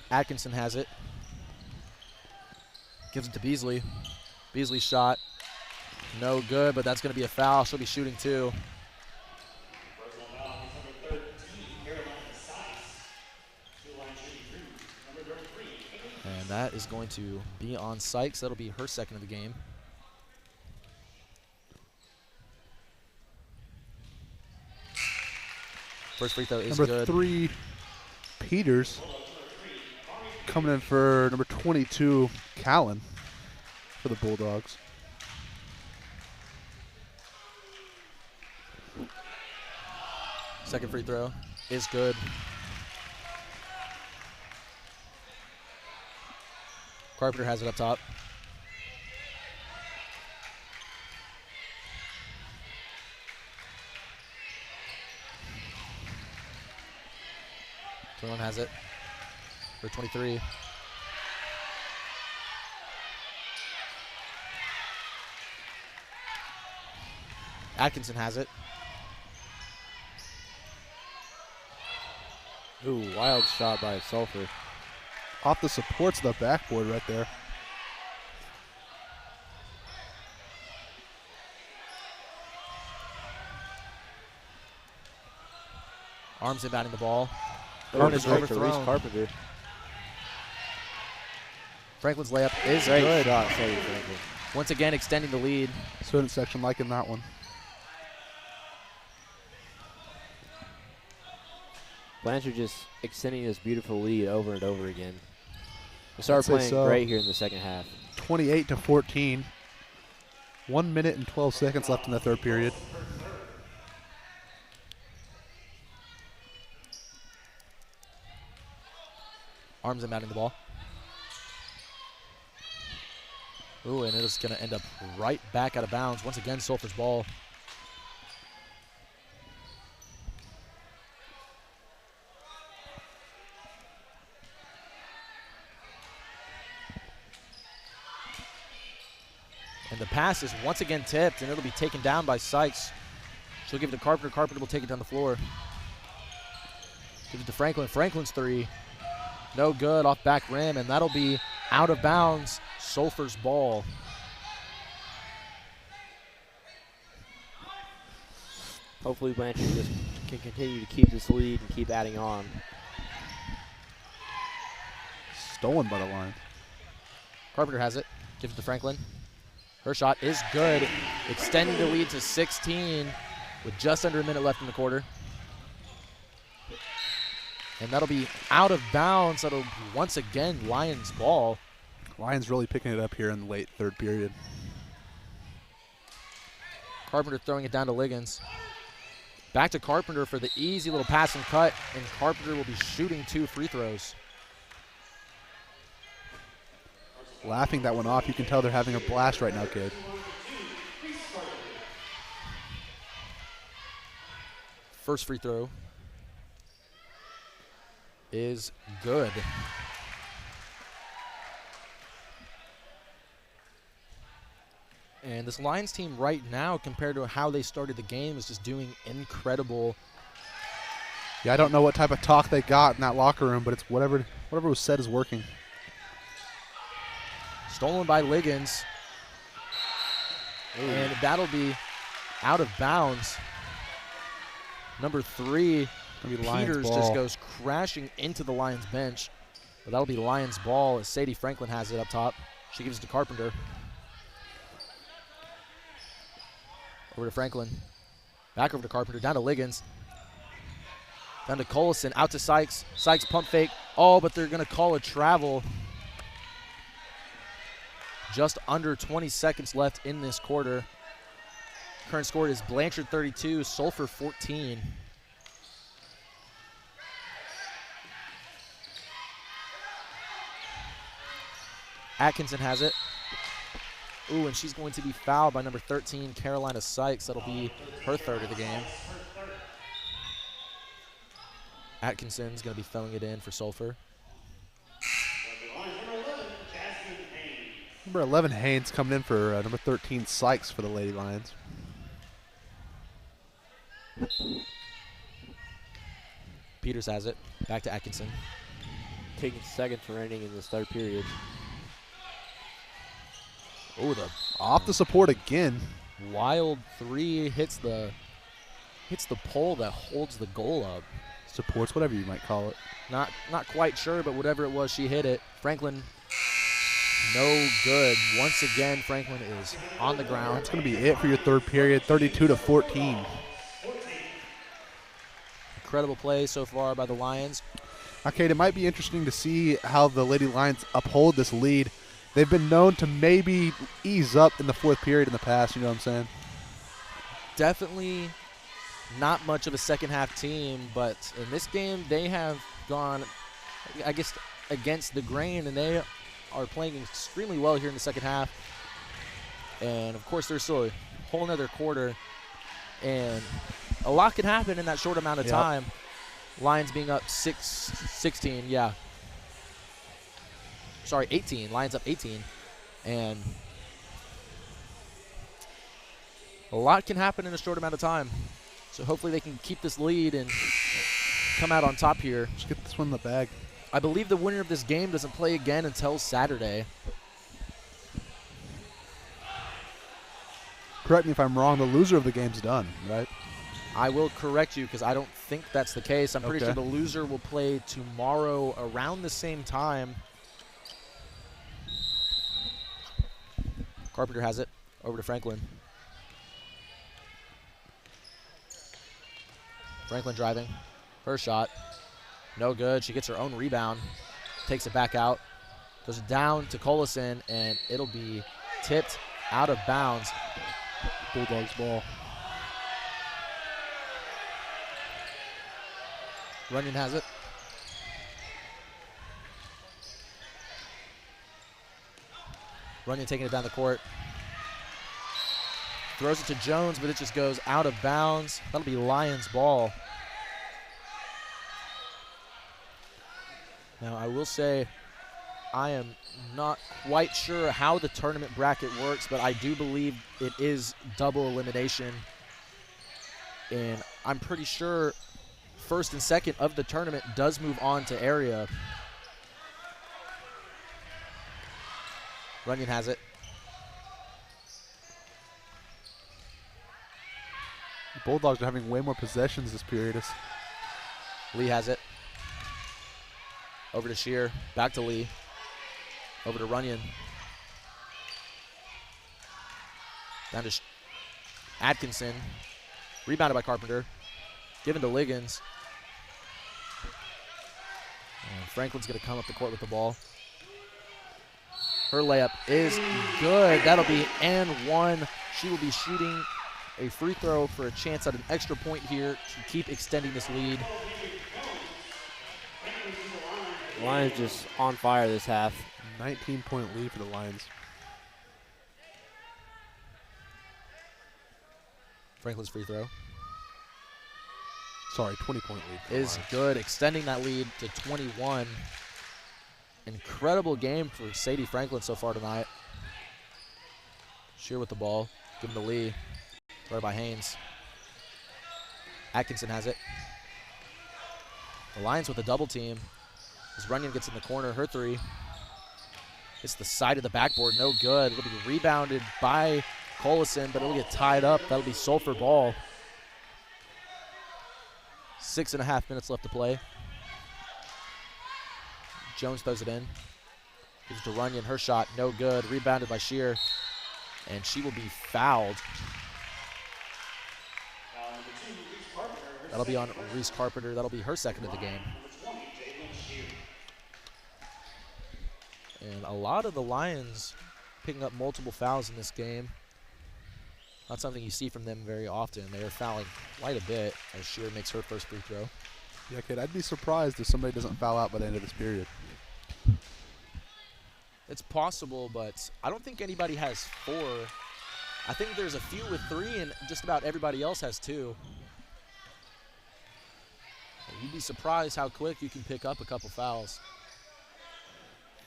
Atkinson has it. Gives it to Beasley. Beasley's shot, no good, but that's going to be a foul. She'll be shooting 2. And that is going to be on Sykes. That'll be her second of the game. First free throw is number good. 3, Peters, coming in for number 22, Callan, for the Bulldogs. Second free throw is good. Carpenter has it up top. Someone has it for 23. Atkinson has it. Ooh, wild shot by Sulphur. Off the supports of the backboard right there. Arms inbounding the ball. Carpenter's is right to overthrown. Reese Carpenter. Franklin's layup is Great good. shot, Sadie Franklin. Once again, extending the lead. Student section liking that one. Blanchard just extending this beautiful lead over and over again. They started I'd say playing so. great here in the second half. 28-14. 1 minute and 12 seconds left in the third period. Arms inbounding the ball. Ooh, and it is going to end up right back out of bounds. Once again, Sulphur's ball. And the pass is once again tipped, and it'll be taken down by Sykes. She'll give it to Carpenter. Carpenter will take it down the floor. Give it to Franklin. Franklin's 3. No good, off back rim, and that'll be out of bounds. Sulphur's ball. Hopefully Blanchard just can continue to keep this lead and keep adding on. Stolen by the line. Carpenter has it. Gives it to Franklin. Her shot is good, extending the lead to 16 with just under a minute left in the quarter. And that'll be out of bounds. That'll be once again Lions ball. Lions really picking it up here in the late third period. Carpenter throwing it down to Liggins. Back to Carpenter for the easy little pass and cut, and Carpenter will be shooting 2 free throws. Laughing that one off. You can tell they're having a blast right now, kid. First free throw is good. And this Lions team right now, compared to how they started the game, is just doing incredible. Yeah, I don't know what type of talk they got in that locker room, but it's whatever was said is working. Stolen by Liggins. And that'll be out of bounds. Number 3, Peters just goes crashing into the Lions bench. But that'll be Lions ball as Sadie Franklin has it up top. She gives it to Carpenter. Over to Franklin. Back over to Carpenter. Down to Liggins. Down to Collison. Out to Sykes. Sykes pump fake. Oh, but they're going to call a travel. Just under 20 seconds left in this quarter. Current score is Blanchard 32, Sulphur 14. Atkinson has it. Ooh, and she's going to be fouled by number 13, Carolina Sykes. That'll be her third of the game. Atkinson's going to be throwing it in for Sulphur. Number 11, Haynes, coming in for number 13, Sykes for the Lady Lions. Peters has it. Back to Atkinson. Taking seconds remaining in this third period. Oh, the Off the support again. wild 3 hits the pole that holds the goal up. Supports, whatever you might call it. Not quite sure, but whatever it was, she hit it. Franklin, no good. Once again, Franklin is on the ground. That's going to be it for your third period, 32-14. Incredible play so far by the Lions. Okay, it might be interesting to see how the Lady Lions uphold this lead. They've been known to maybe ease up in the fourth period in the past, you know what I'm saying? Definitely not much of a second half team, but in this game they have gone, I guess, against the grain, and they are playing extremely well here in the second half. And of course there's still a whole nother quarter, and a lot can happen in that short amount of time. Lions being up 16, yeah. Sorry, 18. Lions up 18. And a lot can happen in a short amount of time. So hopefully they can keep this lead and come out on top here. Just get this one in the bag. I believe the winner of this game doesn't play again until Saturday. Correct me if I'm wrong, the loser of the game's done, right? I will correct you because I don't think that's the case. I'm pretty Okay. sure the loser will play tomorrow around the same time. Carpenter has it. Over to Franklin. Franklin driving. Her shot. No good. She gets her own rebound. Takes it back out. Goes down to Collison, and it'll be tipped out of bounds. Bulldogs ball. Runyon has it. Runyon taking it down the court. Throws it to Jones, but it just goes out of bounds. That'll be Lions ball. Now, I will say I am not quite sure how the tournament bracket works, but I do believe it is double elimination. And I'm pretty sure first and second of the tournament does move on to area. Runyon has it. The Bulldogs are having way more possessions this period. Lee has it. Over to Shear. Back to Lee. Over to Runyon. Down to Atkinson. Rebounded by Carpenter. Given to Liggins. And Franklin's going to come up the court with the ball. Her layup is good. That'll be and one. She will be shooting a free throw for a chance at an extra point here to keep extending this lead. The Lions just on fire this half. 19-point lead for the Lions. Franklin's free throw Sorry, 20-point lead for the is Lions. good, extending that lead to 21. Incredible game for Sadie Franklin so far tonight. Shear with the ball, give him to Lee. Right by Haynes. Atkinson has it. The Lions with a double team. As Runyon gets in the corner, her three It's the side of the backboard, no good. It'll be rebounded by Collison, but it'll get tied up. That'll be Sulphur ball. 6.5 minutes left to play. Jones throws it in. Gives it to Runyon. Her shot, no good. Rebounded by Shear. And she will be fouled. That'll be on Reese Carpenter. That'll be her second of the game. And a lot of the Lions picking up multiple fouls in this game. Not something you see from them very often. They are fouling quite a bit as Shear makes her first free throw. Yeah, kid, I'd be surprised if somebody doesn't foul out by the end of this period. It's possible, but I don't think anybody has 4. I think there's a few with 3, and just about everybody else has 2. You'd be surprised how quick you can pick up a couple fouls.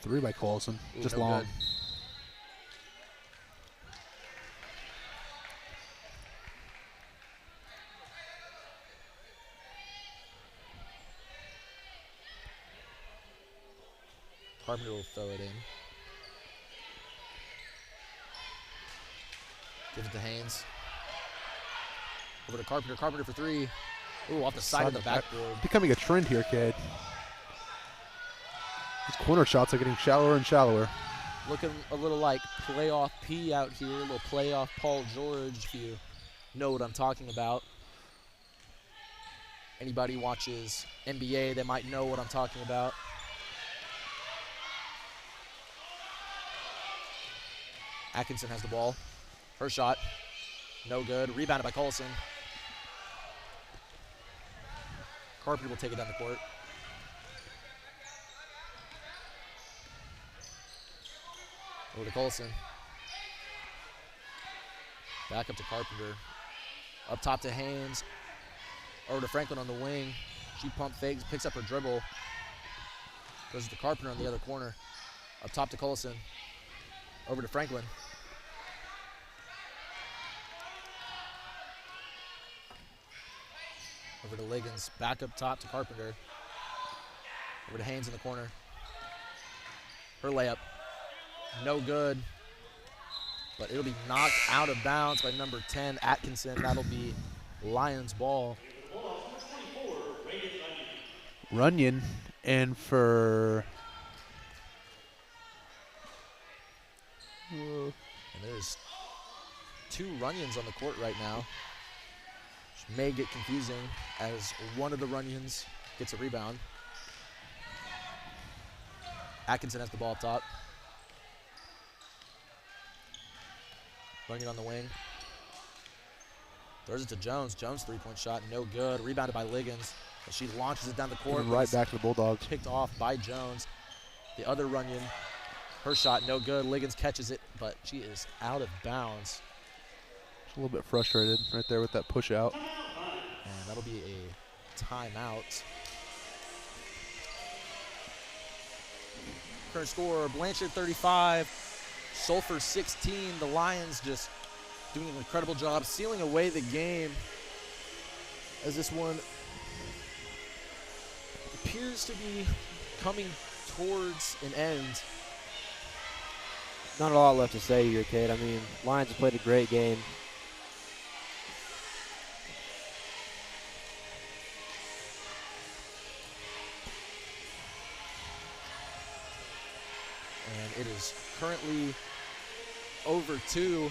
3 by Collison, just no long. good. Carpenter will throw it in. Give it to Haynes. Over to Carpenter. Carpenter for 3. Ooh, off the side of the backboard. Becoming a trend here, kid. These corner shots are getting shallower and shallower. Looking a little like playoff P out here. A little playoff Paul George, if you know what I'm talking about. Anybody watches NBA, they might know what I'm talking about. Atkinson has the ball. Her shot, no good. Rebounded by Collison. Carpenter will take it down the court. Over to Collison. Back up to Carpenter. Up top to Haynes. Over to Franklin on the wing. She pump fakes, picks up her dribble. Goes to Carpenter on the other corner. Up top to Collison. Over to Franklin. Over to Liggins. Back up top to Carpenter. Over to Haynes in the corner. Her layup. No good. But it'll be knocked out of bounds by number 10, Atkinson. That'll be Lions ball. Runyon in for... And there's 2 Runyons on the court right now, which may get confusing as one of the Runyons gets a rebound. Atkinson has the ball up top. Runyon on the wing. Throws it to Jones. Jones 3-point shot, no good. Rebounded by Liggins. As she launches it down the court. Right back to the Bulldogs. Picked off by Jones. The other Runyon. Her shot, no good. Liggins catches it, but she is out of bounds. She's a little bit frustrated right there with that push out. And that'll be a timeout. Current score, Blanchard 35, Sulphur 16. The Lions just doing an incredible job sealing away the game as this one appears to be coming towards an end. Not a lot left to say here, kid. I mean, Lions have played a great game. And it is currently over 2.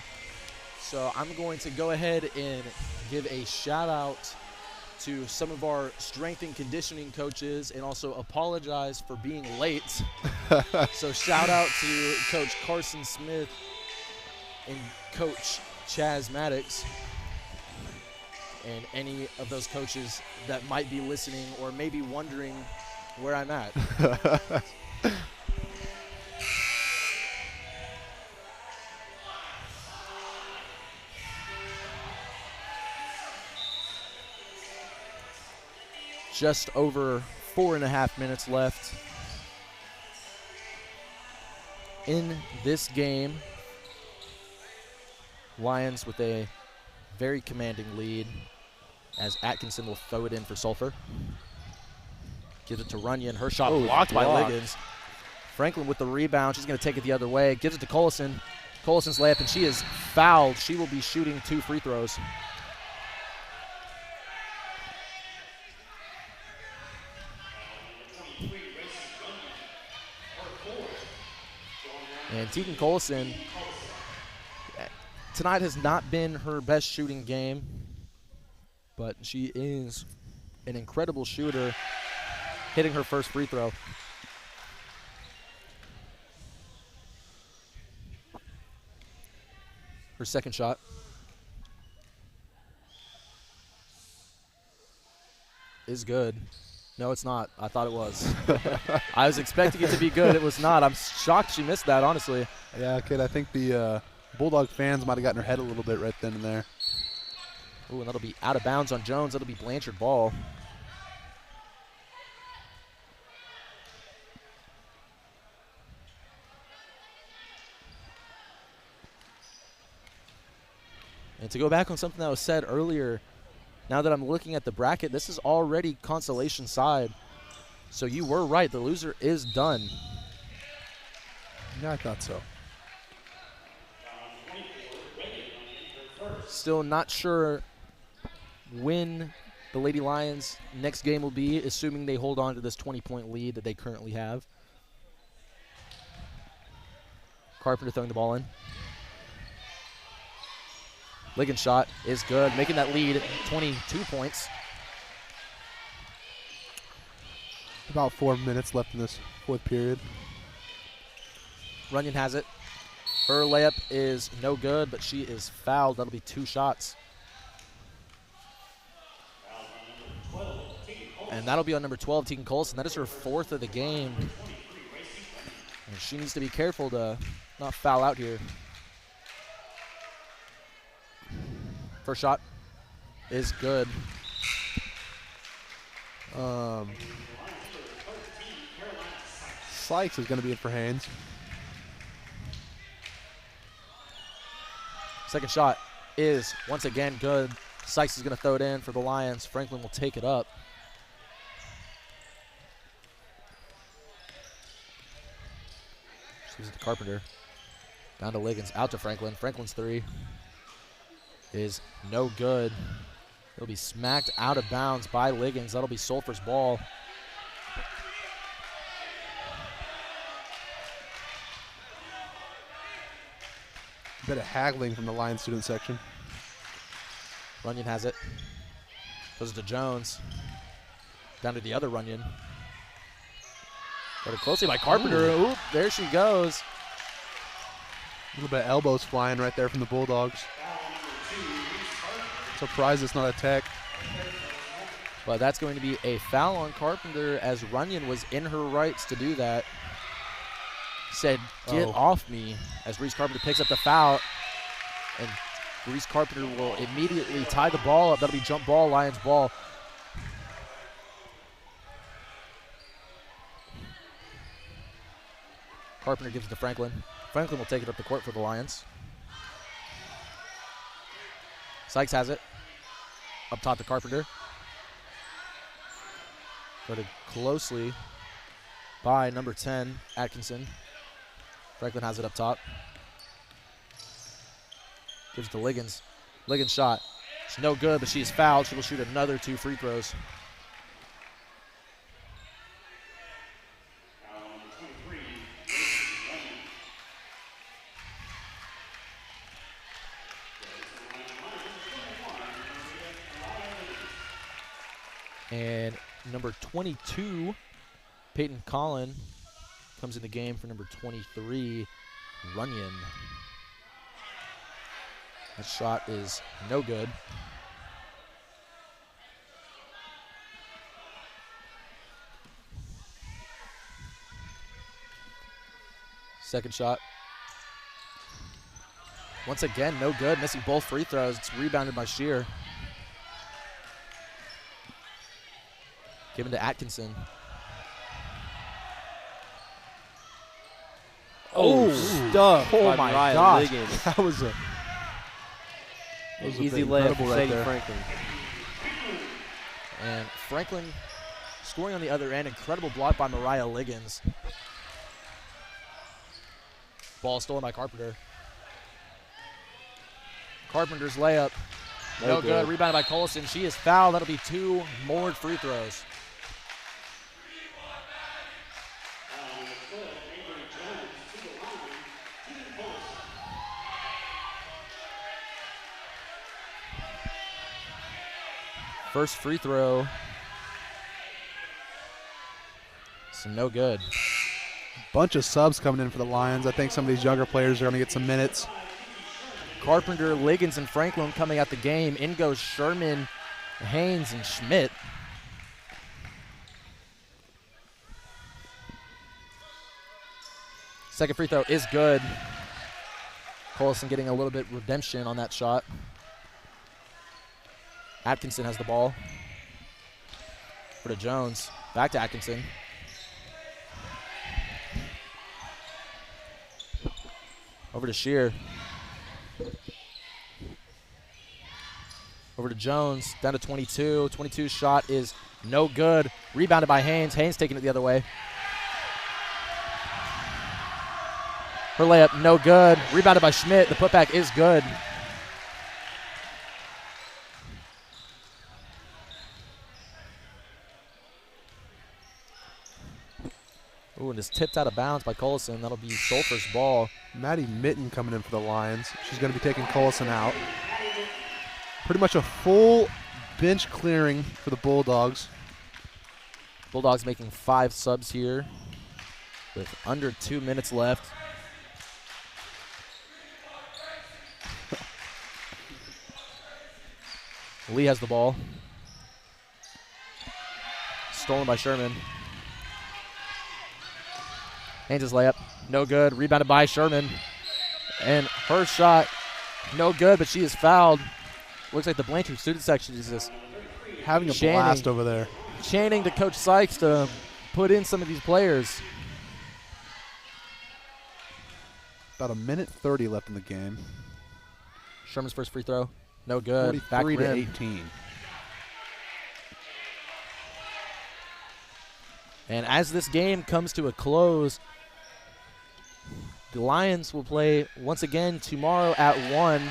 So I'm going to go ahead and give a shout out to some of our strength and conditioning coaches and also apologize for being late. So shout out to Coach Carson Smith and Coach Chaz Maddox and any of those coaches that might be listening or maybe wondering where I'm at. Just over 4.5 minutes left in this game. Lions with a very commanding lead as Atkinson will throw it in for Sulphur. Gives it to Runyon. Her shot blocked by Liggins. Franklin with the rebound. She's going to take it the other way. Gives it to Collison. Collison's layup, and she is fouled. She will be shooting 2 free throws. And Tegan Collison tonight has not been her best shooting game, but she is an incredible shooter, hitting her first free throw. Her second shot is good. No, it's not. I thought it was. I was expecting it to be good. It was not. I'm shocked she missed that, honestly. Yeah, kid, I think the Bulldog fans might have gotten her head a little bit right then and there. Ooh, and that'll be out of bounds on Jones. That'll be Blanchard ball. And to go back on something that was said earlier, now that I'm looking at the bracket, this is already consolation side. So you were right. The loser is done. Yeah, I thought so. Still not sure when the Lady Lions' next game will be, assuming they hold on to this 20-point lead that they currently have. Carpenter throwing the ball in. Liggins' shot is good, making that lead 22 points. About 4 minutes left in this fourth period. Runyon has it. Her layup is no good, but she is fouled. That'll be 2 shots. And that'll be on number 12, Tegan Colson. That is her 4th of the game. And she needs to be careful to not foul out here. First shot is good. Sykes is going to be in for Haynes. Second shot is once again good. Sykes is going to throw it in for the Lions. Franklin will take it up. She gives it to Carpenter. Down to Liggins, out to Franklin. Franklin's 3 is no good. It'll be smacked out of bounds by Liggins. That'll be Sulphur's ball. A bit of haggling from the Lions student section. Runyon has it. Goes to Jones. Down to the other Runyon. Got it closely by Carpenter. Ooh, there she goes. A little bit of elbows flying right there from the Bulldogs. Surprised it's not a tech. But that's going to be a foul on Carpenter, as Runyon was in her rights to do that. Said, get off me, as Reese Carpenter picks up the foul. And Reese Carpenter will immediately tie the ball up. That'll be jump ball, Lions ball. Carpenter gives it to Franklin. Franklin will take it up the court for the Lions. Sykes has it. Up top to Carpenter. Guarded closely by number 10, Atkinson. Franklin has it up top. Gives it to Liggins. Liggins' shot. It's no good, but she's fouled. She will shoot another 2 free throws. And number 22, Peyton Collin, comes in the game for number 23, Runyon. That shot is no good. Second shot. Once again, no good, missing both free throws. It's rebounded by Shear. Given to Atkinson. Oh, stuff. Oh, by my Mariah gosh. Liggins. That was a Easy bit layup incredible for right Sadie there. Franklin. And Franklin scoring on the other end. Incredible block by Mariah Liggins. Ball stolen by Carpenter. Carpenter's layup. No good. Rebounded by Colson. She is fouled. That'll be 2 more free throws. First free throw. So no good. Bunch of subs coming in for the Lions. I think some of these younger players are going to get some minutes. Carpenter, Liggins, and Franklin coming out the game. In goes Sherman, Haynes, and Schmidt. Second free throw is good. Colson getting a little bit redemption on that shot. Atkinson has the ball. For to Jones. Back to Atkinson. Over to Shear. Over to Jones. Down to 22. 22 shot is no good. Rebounded by Haynes. Haynes taking it the other way. Her layup, no good. Rebounded by Schmidt. The putback is good. Ooh, and it's tipped out of bounds by Colson. That'll be Sulphur's ball. Maddie Mitten coming in for the Lions. She's going to be taking Colson out. Pretty much a full bench clearing for the Bulldogs. Bulldogs making 5 subs here with under 2 minutes left. Lee has the ball. Stolen by Sherman. Haynes' layup, no good. Rebounded by Sherman. And her shot, no good, but she is fouled. Looks like the Blanchard student section is just having a blast over there. Chanting to Coach Sykes to put in some of these players. About 1:30 left in the game. Sherman's first free throw, no good. 43 to 18. And as this game comes to a close, the Lions will play once again tomorrow at 1.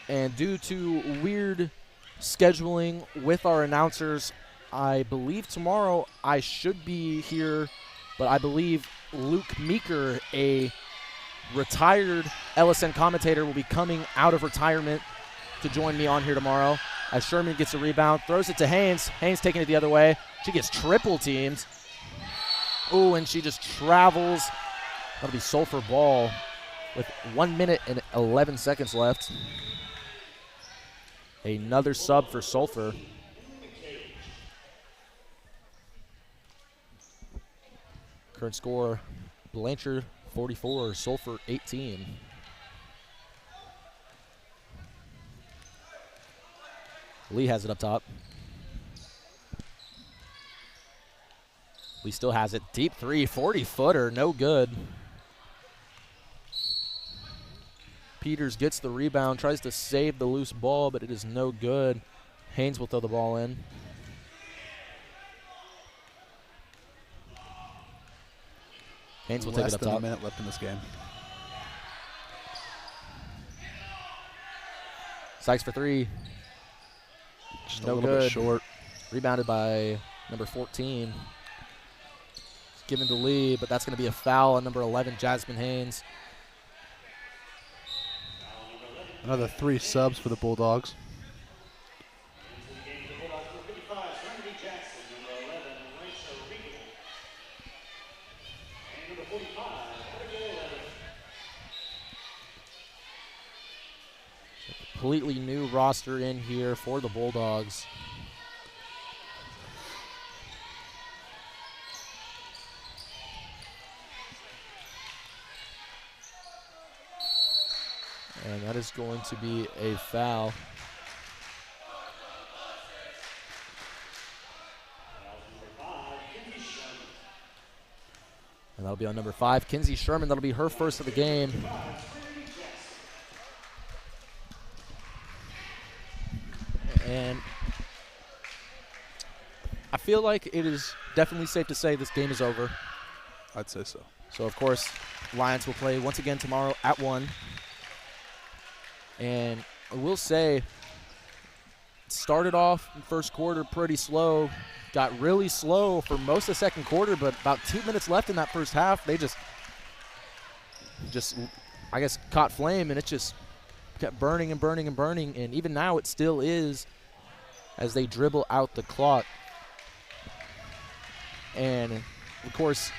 And due to weird scheduling with our announcers, I believe tomorrow I should be here, but I believe Luke Meeker, a retired LSN commentator, will be coming out of retirement to join me on here tomorrow. As Sherman gets a rebound, throws it to Haynes. Haynes taking it the other way. She gets triple teamed. Ooh, and she just travels. That'll be Sulphur ball with 1 minute and 11 seconds left. Another sub for Sulphur. Current score, Blanchard 44, Sulphur 18. Lee has it up top. Lee still has it. Deep three, 40-footer, no good. Peters gets the rebound, tries to save the loose ball, but it is no good. Haynes will throw the ball in. Haynes will take it up top. Less than a minute left in this game. Sykes for 3. Just no a little good. bit short. Rebounded by number 14. It's given to Lee, but that's going to be a foul on number 11, Jasmine Haynes. Another 3 subs for the Bulldogs. Completely new roster in here for the Bulldogs. And that is going to be a foul. And that'll be on number 5, Kinsey Sherman. That'll be her first of the game. And I feel like it is definitely safe to say this game is over. I'd say so. So, of course, Lions will play once again tomorrow at 1. And I will say, it started off in first quarter pretty slow, got really slow for most of the second quarter, but about 2 minutes left in that first half, they just I guess, caught flame, and it just kept burning and burning and burning. And even now it still is as they dribble out the clock. And, of course,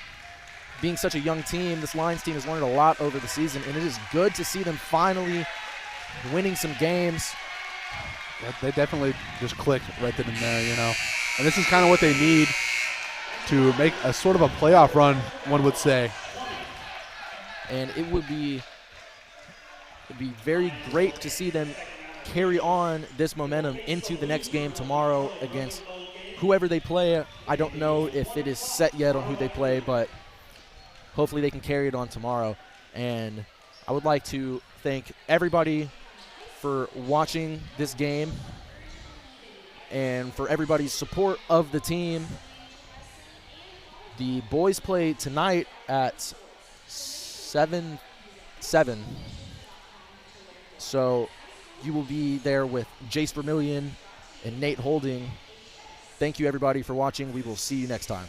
being such a young team, this Lions team has learned a lot over the season, and it is good to see them finally winning some games. Yeah, they definitely just clicked right then and there, you know. And this is kind of what they need to make a sort of a playoff run, one would say. And it would be very great to see them carry on this momentum into the next game tomorrow against whoever they play. I don't know if it is set yet on who they play, but hopefully they can carry it on tomorrow. And I would like to thank everybody for watching this game and for everybody's support of the team. The boys play tonight at 7. So you will be there with Jace Vermillion and Nate Holding. Thank you, everybody, for watching. We will see you next time.